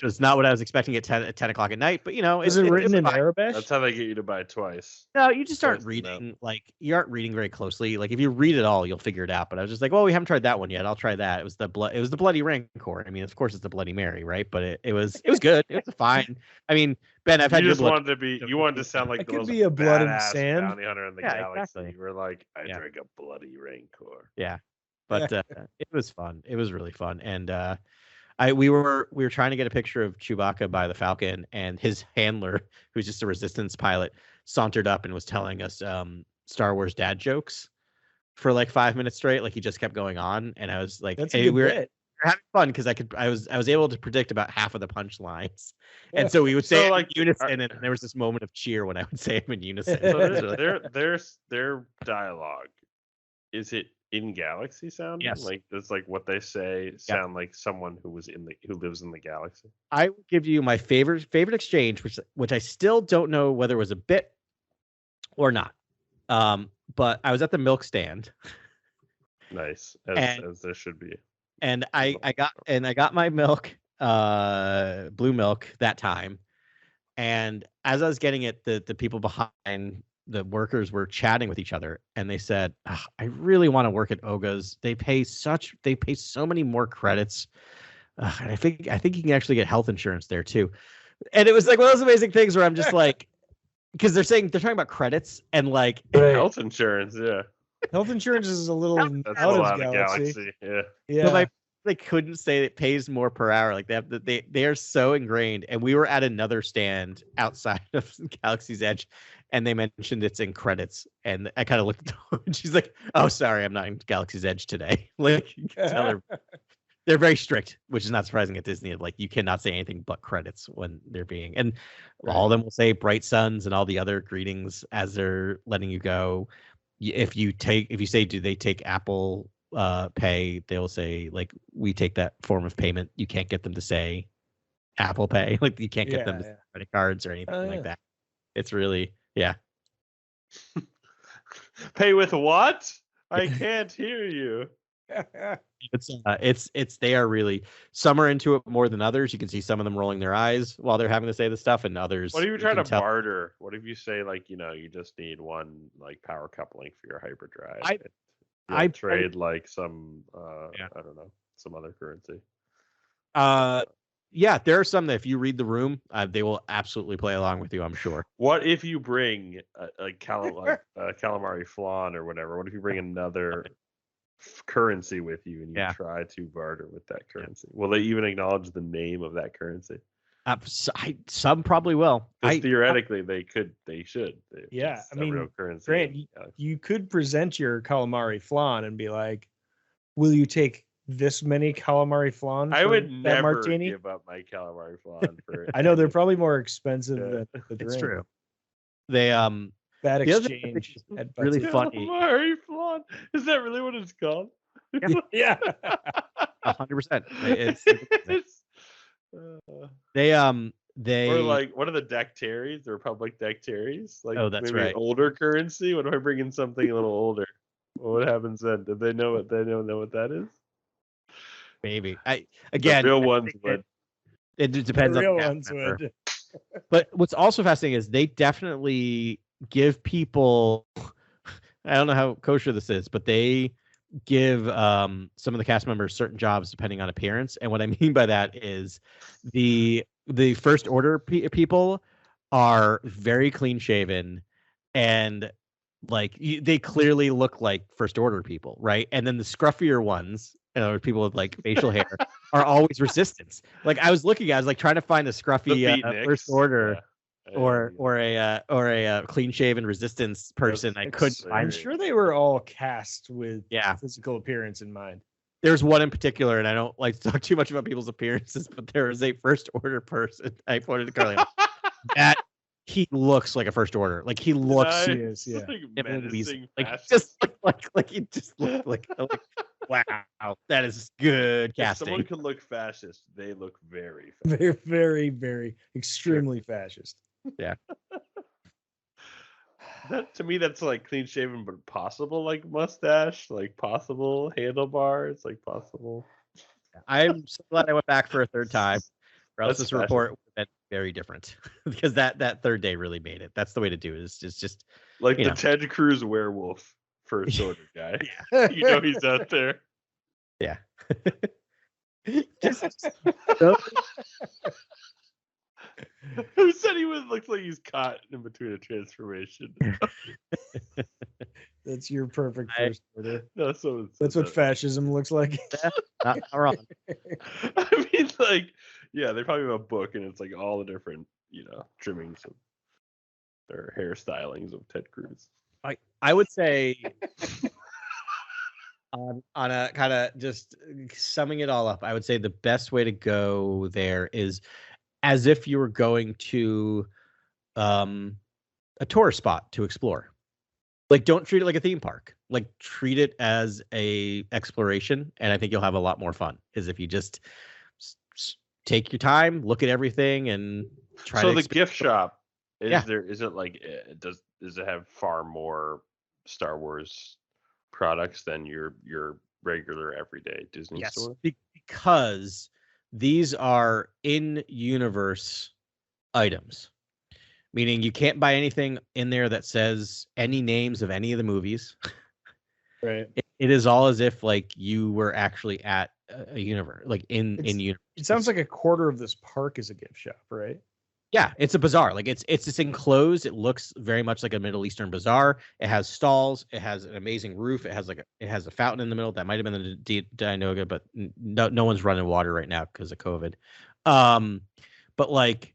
It's not what I was expecting at 10 o'clock at night, but Is it written in fine. Arabic? That's how they get you to buy twice. No, you just aren't Twice, reading. Like you aren't reading very closely. Like if you read it all, you'll figure it out. But I was just like, well, we haven't tried that one yet. I'll try that. It was the Bloody Rancor. I mean, of course, it's the Bloody Mary, right? But it was good. It was fine. I mean, Ben, I've had You your just blood. wanted to sound like It the could most be a blood and badass sand. bounty hunter in the Yeah, galaxy. exactly. You were like, I Yeah. drink a bloody Rancor. Yeah, but it was fun. It was really fun, and we were trying to get a picture of Chewbacca by the Falcon, and his handler, who's just a Resistance pilot, sauntered up and was telling us Star Wars dad jokes for like 5 minutes straight. Like he just kept going on, and I was like, That's a hey, good we were bit. having fun because I was able to predict about half of the punchlines, and so we would say So, it like, in unison, and there was this moment of cheer when I would say them in unison. So It was really- their dialogue, is it in galaxy sound? Yes. Like does like what they say sound like someone who lives in the galaxy? I will give you my favorite exchange, which I still don't know whether it was a bit or not. But I was at the milk stand. Nice, And- as there should be. And I got my milk, blue milk that time. And as I was getting it, the people behind the workers were chatting with each other, and they said, "I really want to work at Oga's. They pay so many more credits, and I think you can actually get health insurance there too." And it was like one of those amazing things where I'm just like, because they're talking about credits and like Health insurance, yeah. Health insurance is a little That's out a of lot of galaxy. galaxy. Yeah. Yeah. But they couldn't say it pays more per hour. Like they are so ingrained. And we were at another stand outside of Galaxy's Edge, and they mentioned it's in credits. And I kind of looked at her, and she's like, "Oh, sorry, I'm not in Galaxy's Edge today." Like you can tell her, they're very strict, which is not surprising at Disney. Like you cannot say anything but credits when they're being, and all of them will say bright suns and all the other greetings as they're letting you go. If you say, do they take Apple Pay, they'll say like, we take that form of payment. You can't get them to say Apple Pay. Like you can't get them to say credit cards or anything like that. It's really, yeah. Pay with what? I can't hear you. It's they are really, some are into it more than others. You can see some of them rolling their eyes while they're having to say the stuff, and others. What if you you try can to tell- barter? What if you say like, you just need one like power coupling for your hyperdrive? I trade like some I don't know, some other currency. Yeah, there are some that if you read the room, they will absolutely play along with you, I'm sure. What if you bring calamari flan or whatever? What if you bring another currency with you and you try to barter with that currency? Will they even acknowledge the name of that currency? Some probably will. Theoretically, they should. Yeah, It's I a mean, real currency. Grant, you could present your calamari flan and be like, "Will you take this many calamari flan?" I for would that never martini?" give up my calamari flan for. I know they're probably more expensive than the drink. It's true. They Bad the other thing exchange. At really Batuu. funny. Calamari flan. Is that really what it's called? Yeah. 100%. They Or like, what are the Dactaries? The Republic Dactaries? Like, Oh, that's maybe right. an older currency. What if I bring in something a little older? What happens then? Did they know what that is? maybe. Again, The real I ones think would. it depends The on real the cast ones member. would. But what's also fascinating is they definitely give people, I don't know how kosher this is, but they give some of the cast members certain jobs depending on appearance. And what I mean by that is the first order people are very clean shaven, and like they clearly look like first order people, right? And then the scruffier ones, people with like facial hair, are always resistance. Like I was like trying to find a scruffy first order or a clean shaven resistance person. I couldn't I'm find. sure they were all cast with Yeah. physical appearance in mind. There's one in particular, and I don't like to talk too much about people's appearances, but there is a first order person. I pointed to Carly. he looks like a First Order. Like he looks. He is, yeah. Menacing Like fascist. just like he just looked like wow, that is good If someone casting. could look fascist, they look very fascist. Very, very, very extremely fascist. That to me, that's like clean shaven, but possible like mustache, like possible handlebars, like possible. I'm so glad I went back for a third time, or else That's this report would have been very different. Because that third day really made it. That's the way to do it. It's just Like you the know. Ted Cruz werewolf First Order guy. Yeah. You know he's out there. Yeah. Who said he would look like he's caught in between a transformation? That's your perfect First Order. No, someone said That's what that. fascism looks like. Not wrong. I mean, like, yeah, they probably have a book and it's like all the different, trimmings of their hairstylings of Ted Cruz. I would say on a kind of just summing it all up, I would say the best way to go there is as if you were going to a tourist spot to explore. Like, don't treat it like a theme park. Like, treat it as a exploration, and I think you'll have a lot more fun. Is if you just take your time, look at everything, and try. So to the gift shop is Yeah. there? Is it like does it have far more Star Wars products than your regular everyday Disney Yes, store? because these are in-universe items, meaning you can't buy anything in there that says any names of any of the movies. Right. It is all as if like you were actually at a universe, like in universe. It sounds like a quarter of this park is a gift shop, right? Yeah, it's a bazaar. Like it's just enclosed. It looks very much like a Middle Eastern bazaar. It has stalls. It has an amazing roof. It has a fountain in the middle. That might have been the Dianoga, but no one's running water right now because of COVID. But like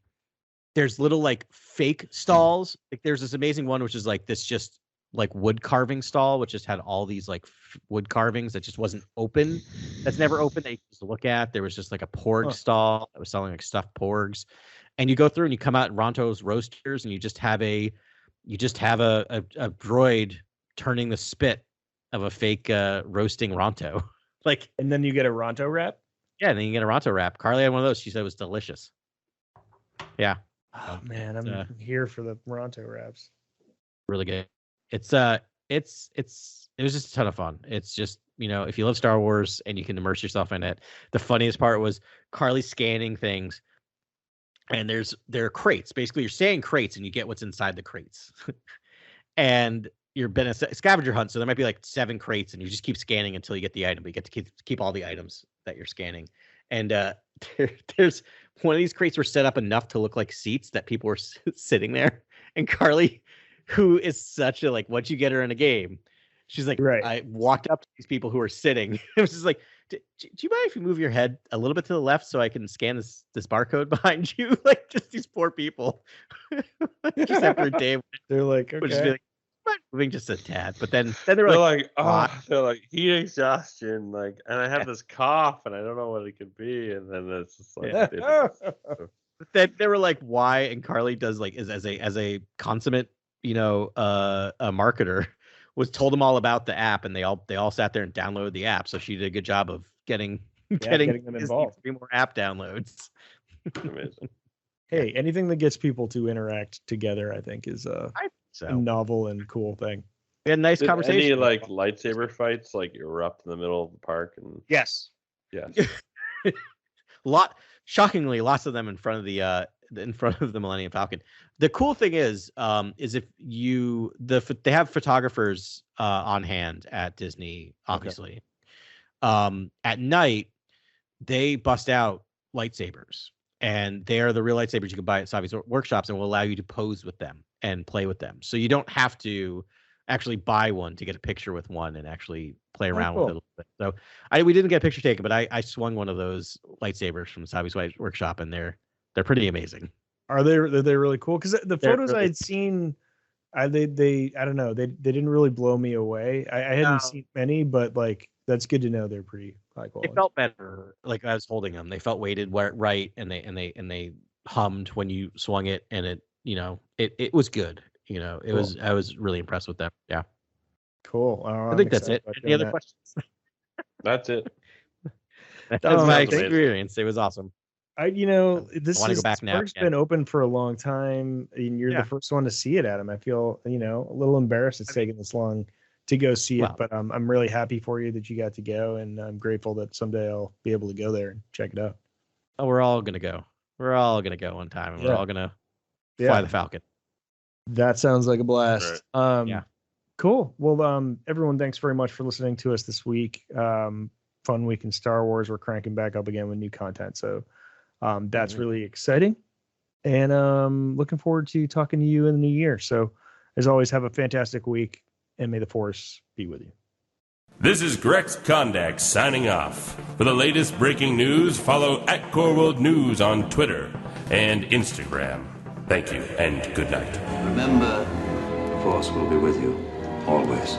there's little like fake stalls. Like there's this amazing one which is like this just like wood carving stall, which just had all these like wood carvings that just wasn't open. That's never open. That you used to look at. There was just like a porg stall that was selling like stuffed porgs. And you go through and you come out in Ronto's Roasters and you just have a droid turning the spit of a fake roasting Ronto. Like, and then you get a Ronto wrap. Yeah, and then you get a Ronto wrap. Carly had one of those. She said it was delicious. Yeah. Oh man, I'm here for the Ronto wraps. Really good. It was just a ton of fun. It's just, if you love Star Wars and you can immerse yourself in it. The funniest part was Carly scanning things. And there are crates. Basically, you're staying crates, and you get what's inside the crates. And you're been a scavenger hunt, so there might be like 7 crates, and you just keep scanning until you get the item. But you get to keep all the items that you're scanning. And there's one of these crates were set up enough to look like seats that people were sitting there. And Carly, who is such a like, once you get her in a game, she's like, right. I walked up to these people who are sitting. It was just like, do you mind if you move your head a little bit to the left so I can scan this barcode behind you? Like, just these poor people. Just after a day, they're like, would just be like, mind moving just a tad. But then they're like, they're like heat exhaustion, like, and I have this cough and I don't know what it could be, and then it's just like, But then they were like, why? And Carly does like is as a consummate, a marketer. Was told them all about the app, and they all sat there and downloaded the app. So she did a good job of getting them involved. 3 more app downloads. Amazing. Hey, anything that gets people to interact together, I think, is a novel and cool thing. We had a nice conversation. Any like lightsaber fights like erupt in the middle of the park? And yes, shockingly, lots of them in front of the Millennium Falcon. The cool thing is if they have photographers on hand at Disney, obviously. Okay. At night, they bust out lightsabers, and they are the real lightsabers you can buy at Savi's workshops, and will allow you to pose with them and play with them. So you don't have to actually buy one to get a picture with one and actually play around with it a little bit. So we didn't get a picture taken, but I swung one of those lightsabers from Savi's workshop, and they're pretty amazing. Are they really cool? Because the photos I had seen, I don't know, they didn't really blow me away. I hadn't seen many, but like that's good to know they're pretty high quality. It felt better, like I was holding them. They felt weighted right, and they hummed when you swung it, and it was good. It was. I was really impressed with that. Yeah. Cool. I think that's it. Any other questions? That's it. That's Oh, my amazing. experience. It was awesome. This wanna go is back now park's again. been open for a long time, and you're the first one to see it, Adam. I feel a little embarrassed it's taken this long to go see it, Wow. but I'm really happy for you that you got to go, and I'm grateful that someday I'll be able to go there and check it out. Oh, we're all gonna go. We're all gonna go one time, and we're Yeah. all gonna fly the Falcon. That sounds like a blast. Yeah. Cool. Well, everyone, thanks very much for listening to us this week. Fun week in Star Wars. We're cranking back up again with new content, so that's really exciting. And looking forward to talking to you in the new year. So, as always, have a fantastic week, and may the Force be with you. This is Grex Kondak signing off. For the latest breaking news, follow @CoreWorldNews on Twitter and Instagram. Thank you, and good night. Remember, the Force will be with you always.